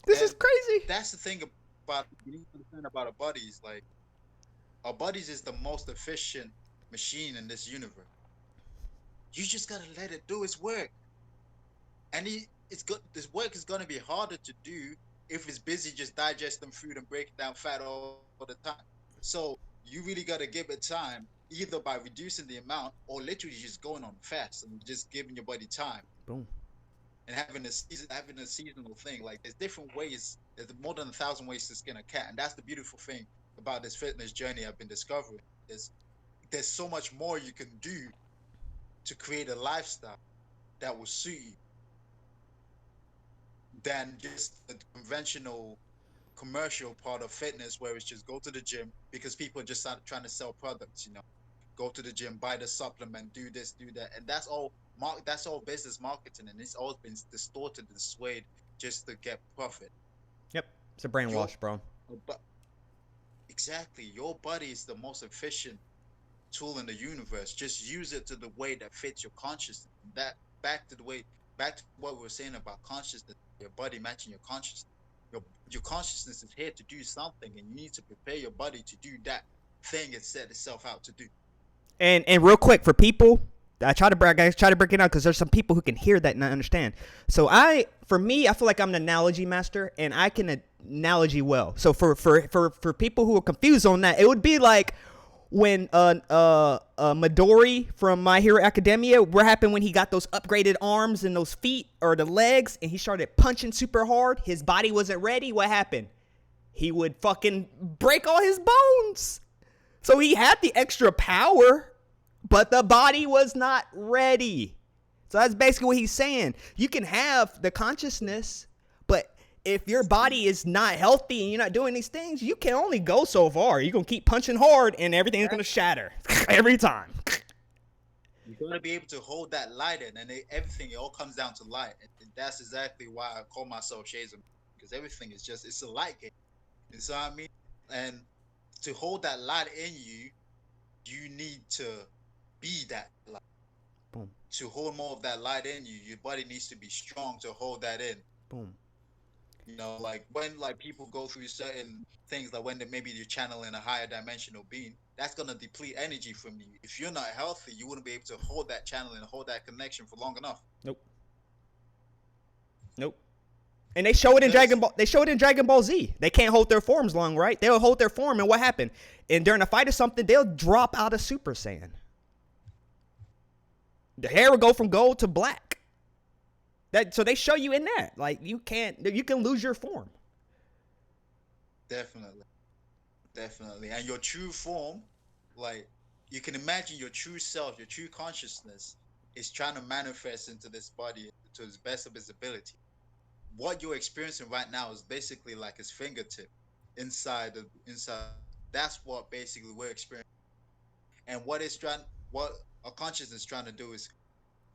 A: This is
B: and
A: crazy.
B: that's the thing about you need to understand about our bodies. Like Our bodies is the most efficient machine in this universe. You just gotta let it do its work. And it's good. This work is gonna be harder to do if it's busy just digesting food and breaking down fat all the time. So you really gotta give it time, either by reducing the amount or literally just going on fast and just giving your body time
A: Boom.
B: and having a seasonal thing. Like there's different ways. There's more than 1,000 ways to skin a cat, and that's the beautiful thing about this fitness journey I've been discovering. There's there's so much more you can do to create a lifestyle that will suit you than just the conventional commercial part of fitness where it's just go to the gym because people are just trying to sell products, go to the gym, buy the supplement, do this, do that. And that's all business marketing, and it's always been distorted and swayed just to get profit.
A: Yep. It's a
B: Your
A: brainwash, bro.
B: but exactly, your body is the most efficient tool in the universe. Just use it to the way that fits your consciousness. That back to the way back to what we were saying about consciousness, your body matching your consciousness. Your consciousness is here to do something, and you need to prepare your body to do that thing it set itself out to do.
A: And real quick for people, I try to break it down because there's some people who can hear that and not understand. So for me, I feel like I'm an analogy master and I can analogy well. So for people who are confused on that, it would be like when Midori from My Hero Academia, what happened when he got those upgraded arms and those feet or the legs and he started punching super hard, his body wasn't ready. What happened? He would fucking break all his bones. So he had the extra power, but the body was not ready. So that's basically what he's saying. You can have the consciousness, but if your body is not healthy and you're not doing these things, you can only go so far. You're going to keep punching hard and everything's going to shatter every time.
B: You got to be able to hold that light in, and everything, it all comes down to light. And that's exactly why I call myself Shadez, because everything is just, it's a light game. You know what I mean? And to hold that light in you, you need to be that light.
A: Boom.
B: To hold more of that light in you, your body needs to be strong to hold that in.
A: Boom.
B: Like when like people go through certain things, like when maybe you're channeling a higher dimensional being, that's gonna deplete energy from you. If you're not healthy, you wouldn't be able to hold that channel and hold that connection for long enough.
A: Nope. Nope. And they show it in Dragon Ball. They show it in Dragon Ball Z. They can't hold their forms long, right? They'll hold their form, and what happened? And during a fight or something, they'll drop out of Super Saiyan. The hair will go from gold to black. So they show you in that, like you can lose your form.
B: Definitely, and your true form, like you can imagine your true self, your true consciousness, is trying to manifest into this body to its best of its ability. What you're experiencing right now is basically like his fingertip inside. That's what basically we're experiencing. And what our consciousness is trying to do is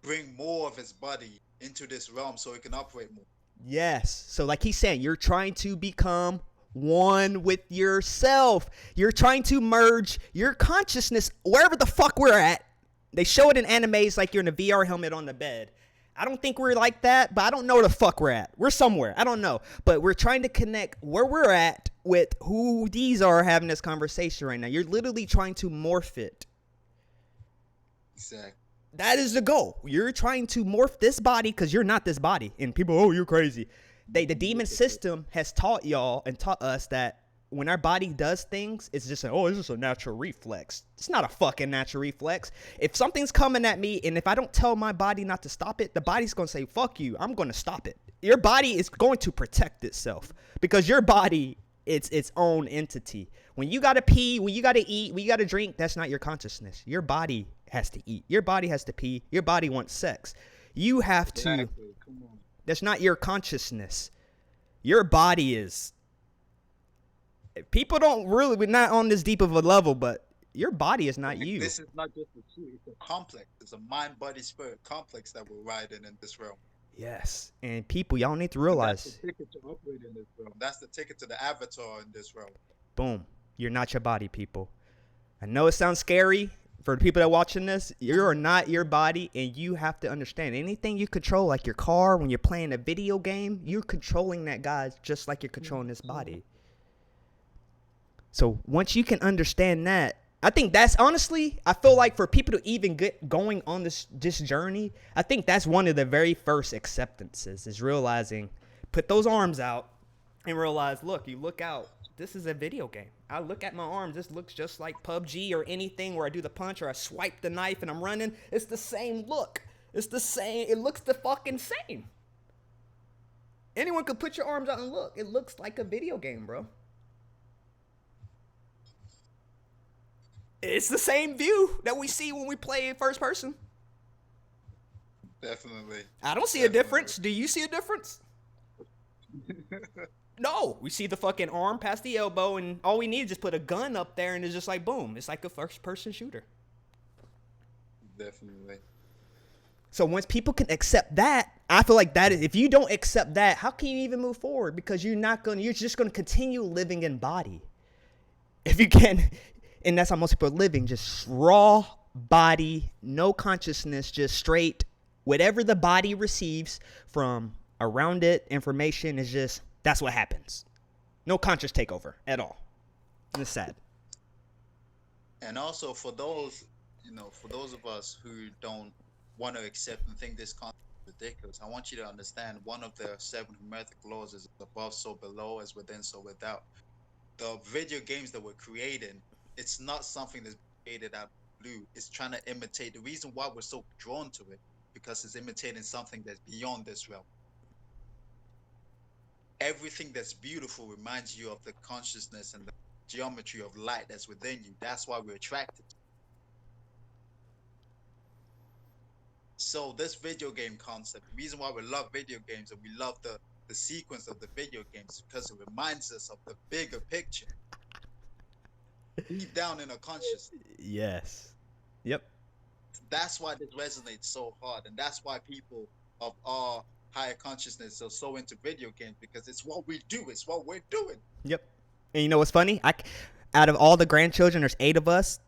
B: bring more of his body into this realm so it can operate more.
A: Yes. So like he's saying, you're trying to become one with yourself. You're trying to merge your consciousness wherever the fuck we're at. They show it in animes like you're in a VR helmet on the bed. I don't think we're like that, but I don't know where the fuck we're at. We're somewhere. I don't know. But we're trying to connect where we're at with who these are having this conversation right now. You're literally trying to morph it.
B: Exactly.
A: That is the goal. You're trying to morph this body because you're not this body. And people, oh, you're crazy. The demon system has taught y'all and taught us that when our body does things, it's just it's just a natural reflex. It's not a fucking natural reflex. If something's coming at me and if I don't tell my body not to stop it, the body's going to say, fuck you, I'm going to stop it. Your body is going to protect itself because your body, it's its own entity. When you got to pee, when you got to eat, when you got to drink, that's not your consciousness. Your body has to eat. Your body has to pee. Your body wants sex. You have to.
B: Exactly. Come on.
A: That's not your consciousness. Your body is. People don't really, we're not on this deep of a level, but your body is not you.
B: This is not just a two, it's a complex. It's a mind, body, spirit complex that we're riding in this realm.
A: Yes. And people, y'all need to realize.
B: That's the ticket to operate in this realm. That's the ticket to the avatar in this realm.
A: Boom. You're not your body, people. I know it sounds scary for the people that are watching this. You are not your body, and you have to understand anything you control, like your car, when you're playing a video game, you're controlling that, guys, just like you're controlling this body. So once you can understand that, I think that's honestly, I feel like for people to even get going on this journey, I think that's one of the very first acceptances is realizing, put those arms out and realize, look, you look out. This is a video game. I look at my arms. This looks just like PUBG or anything where I do the punch or I swipe the knife and I'm running. It's the same look. It's the same. It looks the fucking same. Anyone could put your arms out and look. It looks like a video game, bro. It's the same view that we see when we play in first person.
B: Definitely.
A: I don't see a difference. Do you see a difference? No. We see the fucking arm past the elbow, and all we need is just put a gun up there, and it's just like, boom. It's like a first person shooter.
B: Definitely.
A: So once people can accept that, I feel like that is, if you don't accept that, how can you even move forward? Because you're just going to continue living in body. If you can, and that's how most people are living, just raw body, no consciousness, just straight, whatever the body receives from around it, information is just, that's what happens. No conscious takeover at all. And it's sad.
B: And also for those, for those of us who don't want to accept and think this concept is ridiculous, I want you to understand one of the 7 hermetic laws is above, so below, as within, so without. The video games that we're creating, it's not something that's created out of blue. It's trying to imitate. The reason why we're so drawn to it, because it's imitating something that's beyond this realm. Everything that's beautiful reminds you of the consciousness and the geometry of light that's within you. That's why we're attracted. So this video game concept, the reason why we love video games and we love the sequence of the video games is because it reminds us of the bigger picture. Deep down in our consciousness.
A: Yes. Yep.
B: That's why this resonates so hard. And that's why people of our higher consciousness are so into video games, because it's what we do. It's what we're doing.
A: Yep. And you know what's funny? Out of all the grandchildren, there's 8 of us.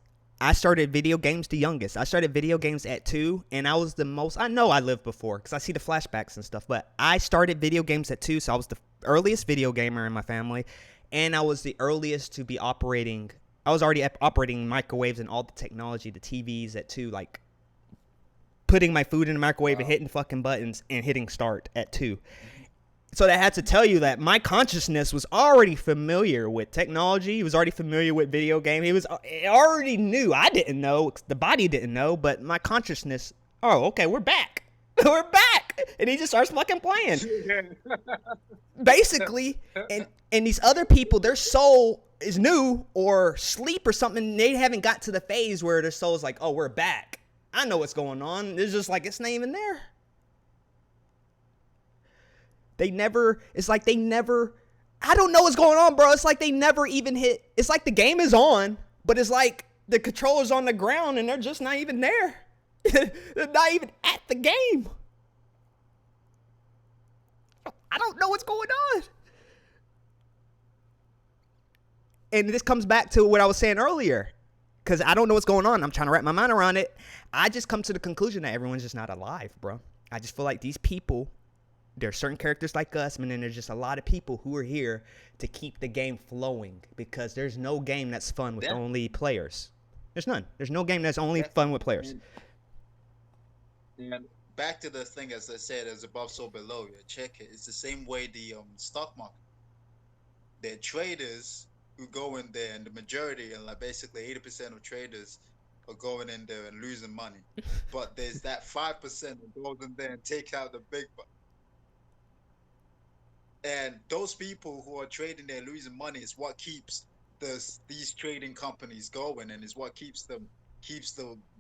A: I started video games the youngest. I started video games at 2, and I was the most. I know I lived before because I see the flashbacks and stuff, but I started video games at 2, so I was the earliest video gamer in my family, and I was the earliest to be operating. I was already operating microwaves and all the technology, the TVs at 2, like putting my food in the microwave and hitting fucking buttons and hitting start at 2. So that had to tell you that my consciousness was already familiar with technology. He was already familiar with video game. It already knew. I didn't know. The body didn't know, but my consciousness, oh, okay, we're back. We're back. And he just starts fucking playing. Basically, and these other people, their soul is new or sleep or something. They haven't got to the phase where their soul's like, oh, we're back. I know what's going on. It's just like, it's not even there. It's like they never, I don't know what's going on, bro. It's like they never even hit, it's like the game is on, but it's like the controller's on the ground and they're just not even there. They're not even at the game. I don't know what's going on. And this comes back to what I was saying earlier, because I don't know what's going on. I'm trying to wrap my mind around it. I just come to the conclusion that everyone's just not alive, bro. I just feel like these people, there are certain characters like us, and then there's just a lot of people who are here to keep the game flowing, because there's no game that's fun with only players. There's none. There's no game that's only fun with players.
B: And back to the thing, as I said, as above, so below. Yeah, check it. It's the same way the stock market. There are traders who go in there, and the majority, and like basically 80% of traders are going in there and losing money. But there's that 5% that goes in there and take out the big bucks. And those people who are trading there losing money is what keeps these trading companies going, and is what keeps the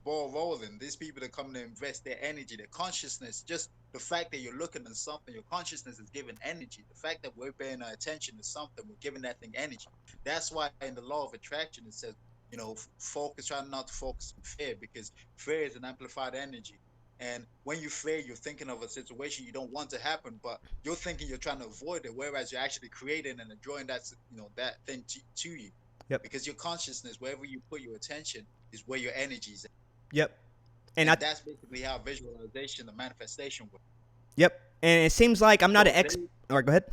B: ball rolling. These people that come to invest their energy, their consciousness, just the fact that you're looking at something, your consciousness is giving energy. The fact that we're paying our attention to something, we're giving that thing energy. That's why in the law of attraction it says, try not to focus on fear, because fear is an amplified energy. And when you fear, you're thinking of a situation you don't want to happen, but you're thinking you're trying to avoid it, whereas you're actually creating and drawing that thing to you.
A: Yep.
B: Because your consciousness, wherever you put your attention, is where your energy is at.
A: Yep.
B: And that's basically how visualization and manifestation works.
A: Yep. And it seems like I'm not an expert. All right, go ahead.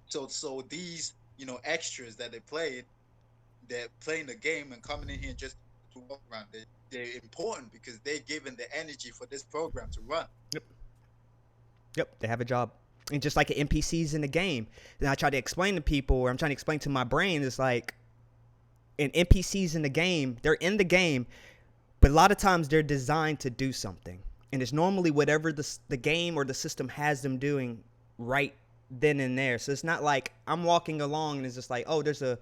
B: So these extras that they're playing the game and coming in here just to walk around. They're important because they're given the energy for this program to run.
A: Yep. Yep. They have a job. And just like NPCs in the game, and I try to explain to people, or I'm trying to explain to my brain, is like, in NPCs in the game, they're in the game, but a lot of times they're designed to do something. And it's normally whatever the game or the system has them doing right then and there. So it's not like I'm walking along and it's just like, oh, there's a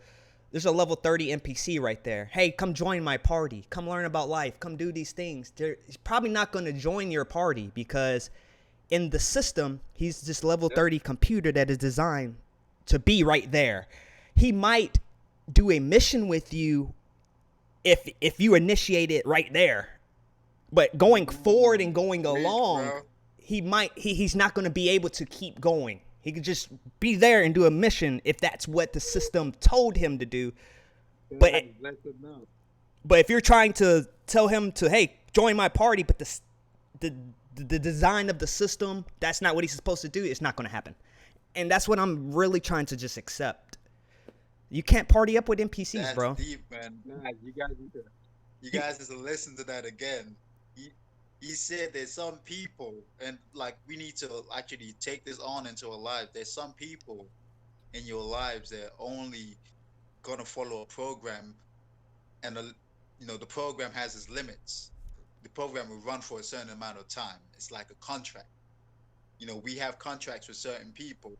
A: level 30 NPC right there. Hey, come join my party. Come learn about life. Come do these things. He's probably not going to join your party because in the system, he's this level 30 computer that is designed to be right there. He might do a mission with you if you initiate it right there. But going forward and going along, he's not going to be able to keep going. He could just be there and do a mission if that's what the system told him to do. But if you're trying to tell him to, hey, join my party, but the design of the system, that's not what he's supposed to do, it's not going to happen. And that's what I'm really trying to just accept. You can't party up with NPCs,
B: That's
A: bro.
B: deep, man. You guys need to listen to that again. He said there's some people, and like we need to actually take this on into our lives. There's some people in your lives that are only gonna follow a program, and the program has its limits. The program will run for a certain amount of time. It's like a contract. We have contracts with certain people,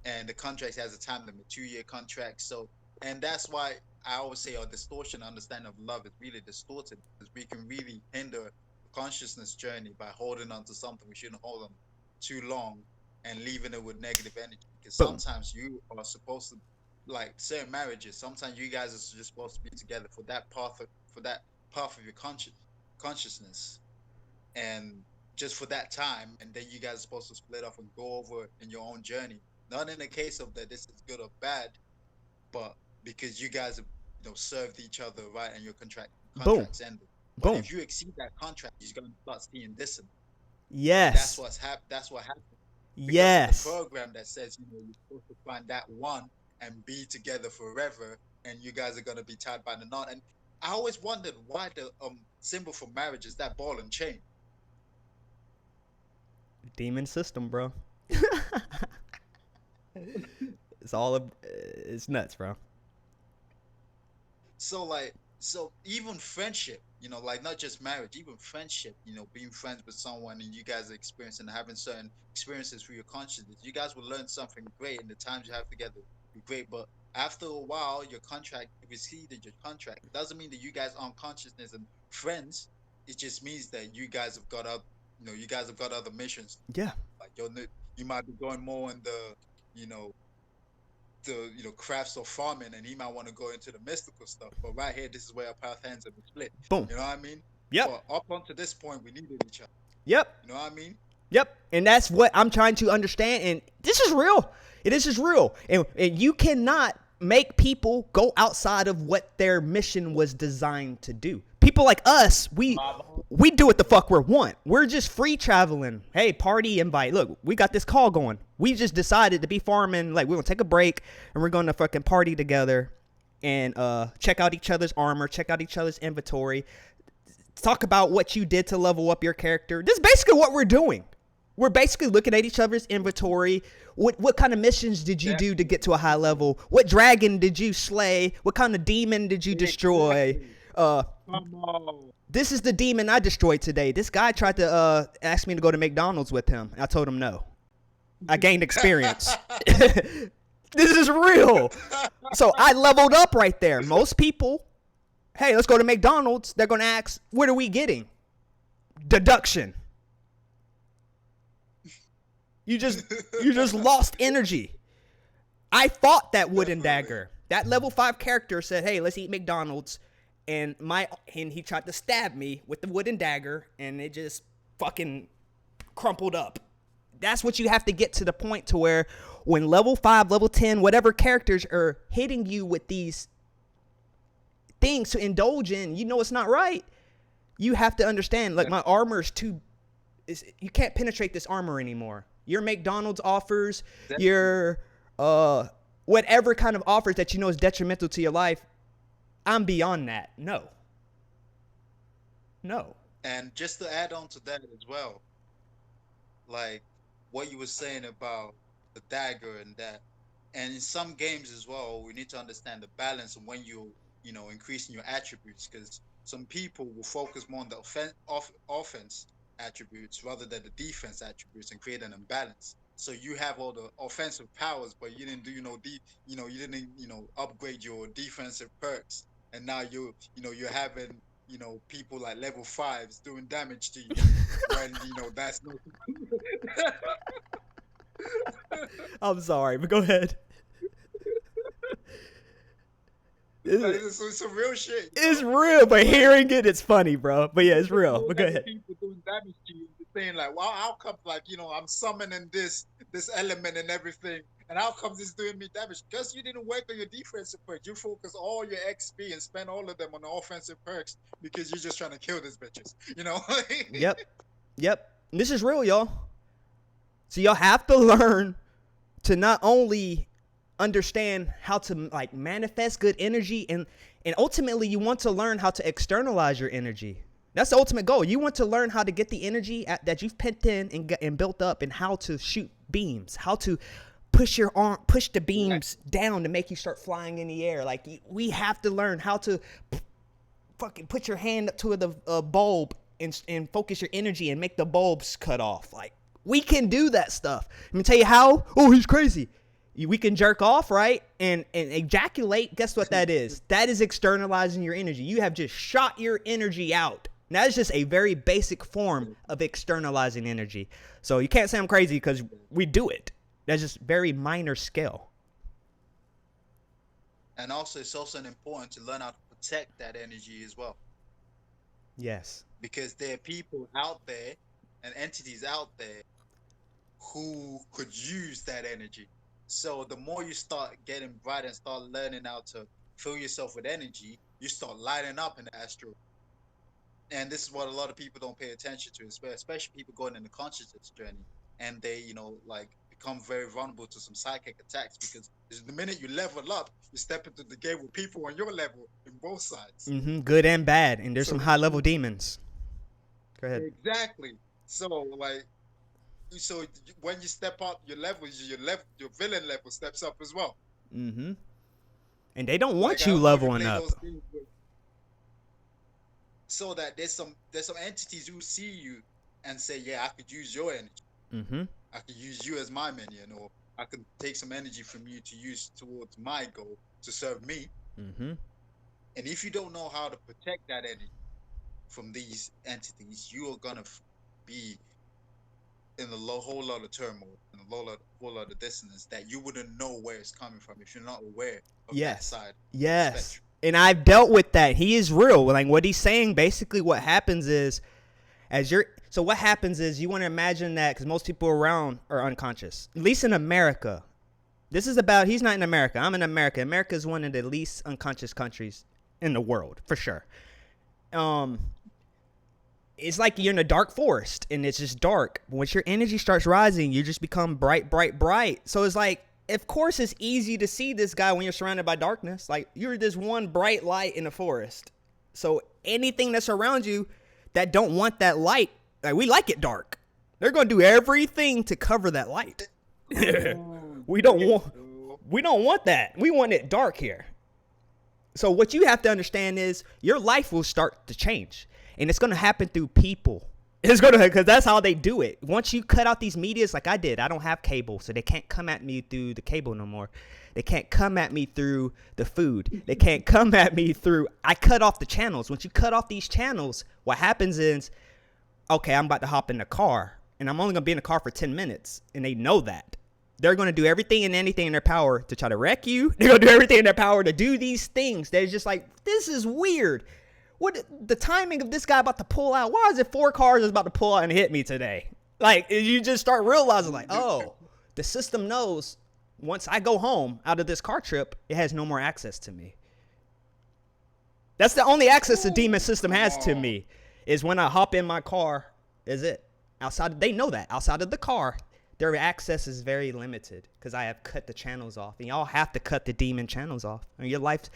B: and the contract has a time limit, 2-year contract. So, and that's why I always say our distortion understanding of love is really distorted, because we can really hinder the consciousness journey by holding on to something we shouldn't hold on too long and leaving it with negative energy. Because sometimes you are supposed to, like certain marriages, sometimes you guys are just supposed to be together for that path of your consciousness, and just for that time, and then you guys are supposed to split off and go over in your own journey. Not in the case of that this is good or bad, but because you guys have served each other right and your contracts ended. But if you exceed that contract, you're going to start seeing dissonance.
A: Yes.
B: That's what happens.
A: Yes.
B: The program that says you're supposed to find that one and be together forever, and you guys are going to be tied by the knot. And I always wondered why the symbol for marriage is that ball and chain.
C: Demon system, bro. It's nuts, bro.
B: So even friendship, like not just marriage, even friendship, being friends with someone and you guys are experiencing and having certain experiences through your consciousness, you guys will learn something great, and the times you have together will be great. But after a while, your contract, you've exceeded your contract. It doesn't mean that you guys aren't consciousness and friends. It just means that you guys have got other missions.
A: Yeah.
B: Like you might be going more in the crafts of farming, and he might want to go into the mystical stuff. But right here, this is where our path ends and we split.
A: Boom.
B: You know what I mean?
A: Yep.
B: But up until this point, we needed each other.
A: Yep.
B: You know what I mean?
A: Yep. And that's what I'm trying to understand. And this is real. This is real. And you cannot make people go outside of what their mission was designed to do. People like us, we do what the fuck we want. We're just free traveling. Hey, party invite. Look, we got this call going. We just decided to be farming. Like, we're going to take a break and we're going to fucking party together and check out each other's armor, check out each other's inventory, talk about what you did to level up your character. This is basically what we're doing. We're basically looking at each other's inventory. What kind of missions did you do to get to a high level? What dragon did you slay? What kind of demon did you destroy? This is the demon I destroyed today. This guy tried to ask me to go to McDonald's with him. I told him no. I gained experience. This is real. So I leveled up right there. Most people, hey, let's go to McDonald's. They're going to ask, what are we getting? Deduction. You just lost energy. I fought that wooden dagger. That level 5 character said, hey, let's eat McDonald's. And he tried to stab me with the wooden dagger, and it just fucking crumpled up. That's what you have to get to the point to where when level 5, level 10, whatever characters are hitting you with these things to indulge in, it's not right. You have to understand, like, my armor is you can't penetrate this armor anymore. Your McDonald's offers, your whatever kind of offers that you know is detrimental to your life, I'm beyond that. No.
B: And just to add on to that as well, like what you were saying about the dagger and that, and in some games as well, we need to understand the balance and when you know, increasing your attributes, because some people will focus more on the offense attributes rather than the defense attributes and create an imbalance. So you have all the offensive powers, but you didn't do, you didn't, upgrade your defensive perks, and now you're having, people like level fives doing damage to you when that's no.
A: I'm sorry, but go ahead.
B: Like, it's some real shit.
A: It's real, but hearing it, it's funny, bro. But yeah, it's real. But go ahead.
B: People doing damage to you, saying like, "Well, how come, like, I'm summoning this element and everything, and how come this doing me damage? Because you didn't work on your defensive perks. You focus all your XP and spend all of them on the offensive perks because you're just trying to kill these bitches.
A: Yep. And this is real, y'all. So y'all have to learn to not only understand how to like manifest good energy, and ultimately you want to learn how to externalize your energy. That's the ultimate goal. You want to learn how to get the energy that you've pent in and built up, and how to shoot beams, how to push the beams down to make you start flying in the air. Like, we have to learn how to fucking put your hand up to the bulb and focus your energy and make the bulbs cut off. Like, we can do that stuff. Let me tell you how. Oh, he's crazy. We can jerk off, right? And ejaculate. Guess what that is? That is externalizing your energy. You have just shot your energy out. Now, that's just a very basic form of externalizing energy. So you can't say I'm crazy because we do it. That's just very minor scale.
B: And also, it's also important to learn how to protect that energy as well.
A: Yes.
B: Because there are people out there and entities out there who could use that energy. So the more you start getting bright and start learning how to fill yourself with energy, you start lighting up in the astral. And this is what a lot of people don't pay attention to, especially people going in the consciousness journey. And they, like, become very vulnerable to some psychic attacks, because the minute you level up, you step into the game with people on your level in both sides.
A: Mm-hmm. Good and bad. And there's some high level demons. Go ahead.
B: Exactly. So, like, when you step up your levels, your villain level steps up as well.
A: Mm-hmm. And they don't want you leveling up.
B: So that there's some entities who see you and say, yeah, I could use your energy.
A: Mm-hmm.
B: I could use you as my minion, or I could take some energy from you to use towards my goal to serve me.
A: Mm-hmm.
B: And if you don't know how to protect that energy from these entities, you are gonna be in a whole lot of turmoil, and a whole lot of dissonance that you wouldn't know where it's coming from if you're not aware of that side.
A: Yes. And I've dealt with that. He is real. Like, what he's saying, basically what happens is, so what happens is, you want to imagine that, because most people around are unconscious, at least in America. He's not in America. I'm in America. America is one of the least unconscious countries in the world, for sure. It's like you're in a dark forest, and it's just dark. Once your energy starts rising, you just become bright, bright, bright. So it's like, of course, it's easy to see this guy when you're surrounded by darkness. Like, you're this one bright light in the forest. So anything that's around you that don't want that light, like, we like it dark. They're going to do everything to cover that light. We don't want that. We want it dark here. So what you have to understand is, your life will start to change. And it's going to happen through people. Because that's how they do it. Once you cut out these medias, like I did, I don't have cable, so they can't come at me through the cable no more. They can't come at me through the food. They can't come at me through, I cut off the channels. Once you cut off these channels, what happens is, okay, I'm about to hop in the car, and I'm only going to be in the car for 10 minutes, and they know that. They're going to do everything and anything in their power to try to wreck you. They're going to do everything in their power to do these things. They're just like, this is weird. What the timing of this guy about to pull out? Why is it 4 cars is about to pull out and hit me today? Like, you just start realizing, like, oh, the system knows once I go home out of this car trip, it has no more access to me. That's the only access the demon system has to me, is when I hop in my car. Is it outside? They know that outside of the car, their access is very limited because I have cut the channels off, and y'all have to cut the demon channels off. I mean, your life,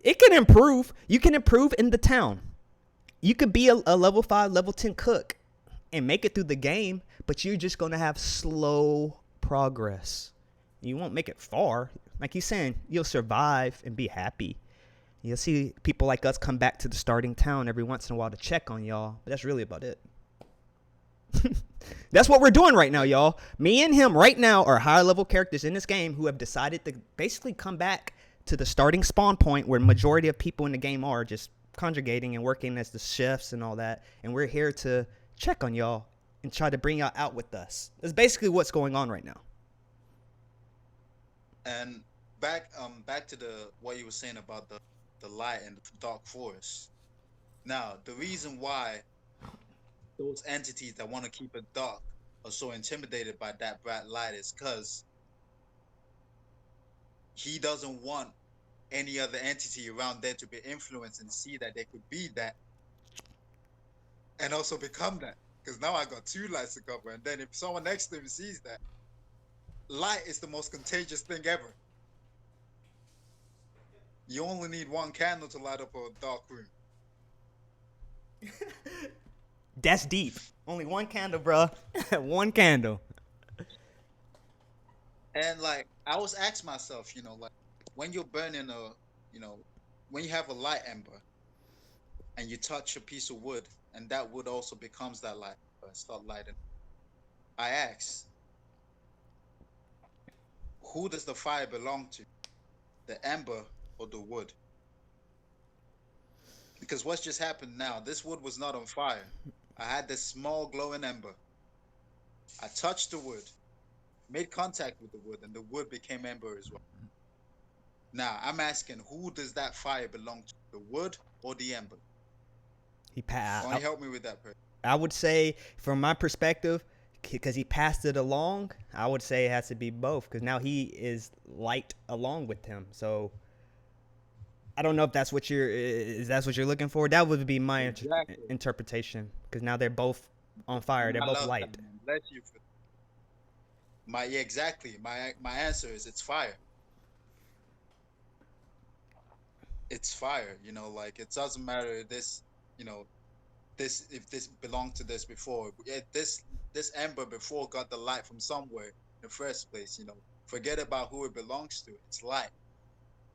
A: it can improve. You can improve in the town. You could be a level 5, level 10 cook and make it through the game, but you're just going to have slow progress. You won't make it far. Like he's saying, you'll survive and be happy. You'll see people like us come back to the starting town every once in a while to check on y'all, but that's really about it. That's what we're doing right now, y'all. Me and him right now are higher level characters in this game who have decided to basically come back to the starting spawn point where majority of people in the game are just conjugating and working as the chefs and all that. And we're here to check on y'all and try to bring y'all out with us. That's basically what's going on right now.
B: And back to the what you were saying about the light and the dark forest. Now, the reason why those entities that want to keep it dark are so intimidated by that bright light is because he doesn't want any other entity around there to be influenced and see that they could be that and also become that. Because now I got 2 lights to cover, and then if someone next to him sees that, light is the most contagious thing ever. You only need 1 candle to light up a dark room.
A: That's deep. Only 1 candle, bro. 1 candle.
B: And like I was asking myself, like when you're burning when you have a light ember and you touch a piece of wood and that wood also becomes that light, start lighting. I ask, who does the fire belong to? The ember or the wood? Because what's just happened now, this wood was not on fire. I had this small glowing ember. I touched the wood, made contact with the wood, and the wood became ember as well. Now, I'm asking, who does that fire belong to? The wood or the ember? Only help me with that, person.
A: I would say, from my perspective, because he passed it along, I would say it has to be both, because now he is light along with him. So I don't know if that's what you're looking for. That would be my interpretation, because now they're both on fire. They're both light.
B: Bless you for exactly. My answer is it's fire. It's fire. Like it doesn't matter if this, if this belonged to this before. This ember before got the light from somewhere in the first place. Forget about who it belongs to. It's light.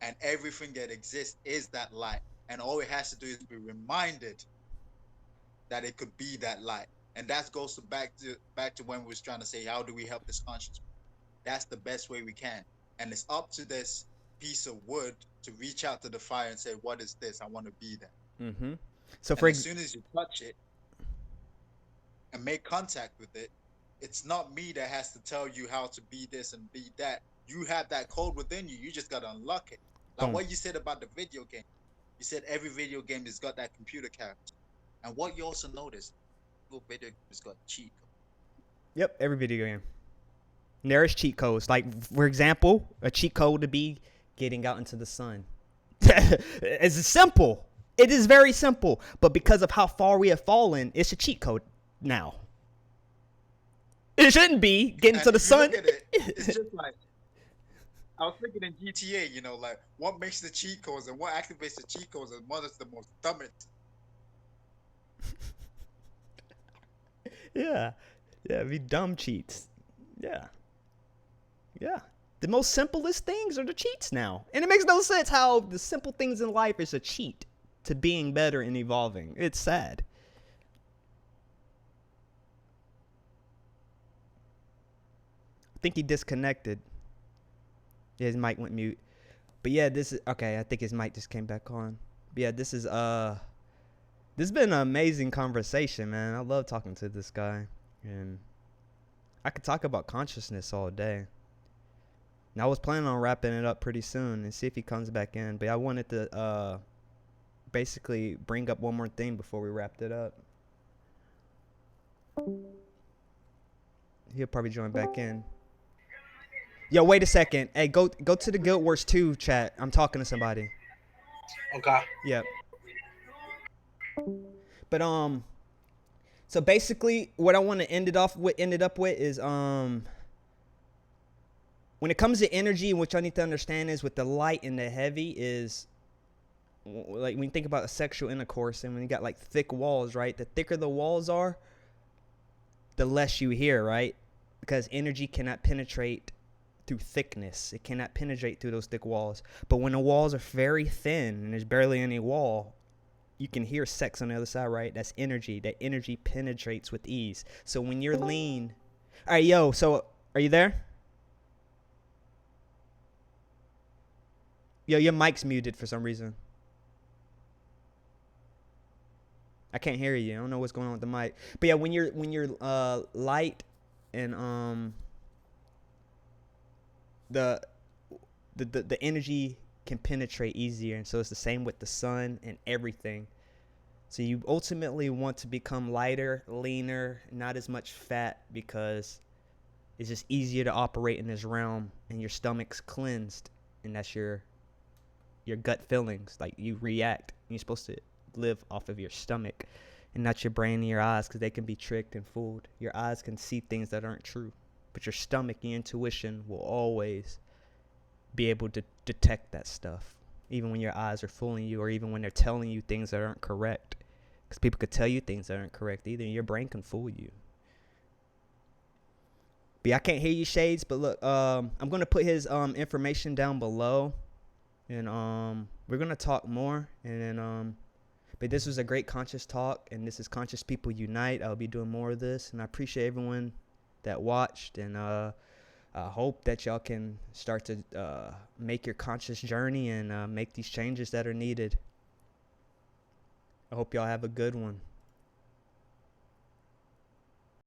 B: And everything that exists is that light. And all it has to do is be reminded that it could be that light. And that goes back to when we was trying to say, how do we help this conscious? That's the best way we can. And it's up to this piece of wood to reach out to the fire and say, what is this? I want to be that.
A: Mm-hmm. So
B: as soon as you touch it and make contact with it, it's not me that has to tell you how to be this and be that. You have that code within you. You just got to unlock it. Like what you said about the video game. You said every video game has got that computer character. And what you also notice, every video game has got cheat code. Yep,
A: every video game. There is cheat codes. Like, for example, a cheat code to be getting out into the sun. It's simple. It is very simple. But because of how far we have fallen, it's a cheat code now. It shouldn't be getting to the sun.
B: Look at it, it's just like, I was thinking in GTA, like what makes the cheat codes and what activates the cheat codes and what is the most dumbest.
A: Yeah, be dumb cheats. Yeah. The most simplest things are the cheats now. And it makes no sense how the simple things in life is a cheat to being better and evolving. It's sad. I think he disconnected. Yeah, his mic went mute. But yeah, this is okay. I think his mic just came back on. But yeah, this has been an amazing conversation, man. I love talking to this guy, and I could talk about consciousness all day. And I was planning on wrapping it up pretty soon and see if he comes back in. But I wanted to basically bring up one more thing before we wrapped it up. He'll probably join back in. Yo, wait a second. Hey, go to the Guild Wars 2 chat. I'm talking to somebody.
D: Okay.
A: Yep. But So basically, what I want to ended up with is when it comes to energy, what y'all need to understand is with the light and the heavy is like when you think about a sexual intercourse and when you got like thick walls, right? The thicker the walls are, the less you hear, right? Because energy cannot penetrate through thickness. It cannot penetrate through those thick walls. But when the walls are very thin and there's barely any wall, you can hear sex on the other side, right? That's energy. That energy penetrates with ease. So when you're lean, all right, yo. So are you there? Yo, your mic's muted for some reason. I can't hear you. I don't know what's going on with the mic. But yeah, when you're light and the energy can penetrate easier, and so it's the same with the sun and everything. So you ultimately want to become lighter, leaner, not as much fat, because it's just easier to operate in this realm, and your stomach's cleansed, and that's your gut feelings. Like you react. You're supposed to live off of your stomach and not your brain and your eyes, because they can be tricked and fooled. Your eyes can see things that aren't true, but your stomach, your intuition will always be able to detect that stuff, even when your eyes are fooling you, or even when they're telling you things that aren't correct. Because people could tell you things that aren't correct either. Your brain can fool you. But yeah, I can't hear you, Shades. But look, I'm gonna put his information down below, and we're gonna talk more. And then but this was a great conscious talk, and this is Conscious People Unite. I'll be doing more of this, and I appreciate everyone that watched, and I hope that y'all can start to make your conscious journey and make these changes that are needed. I hope y'all have a good one.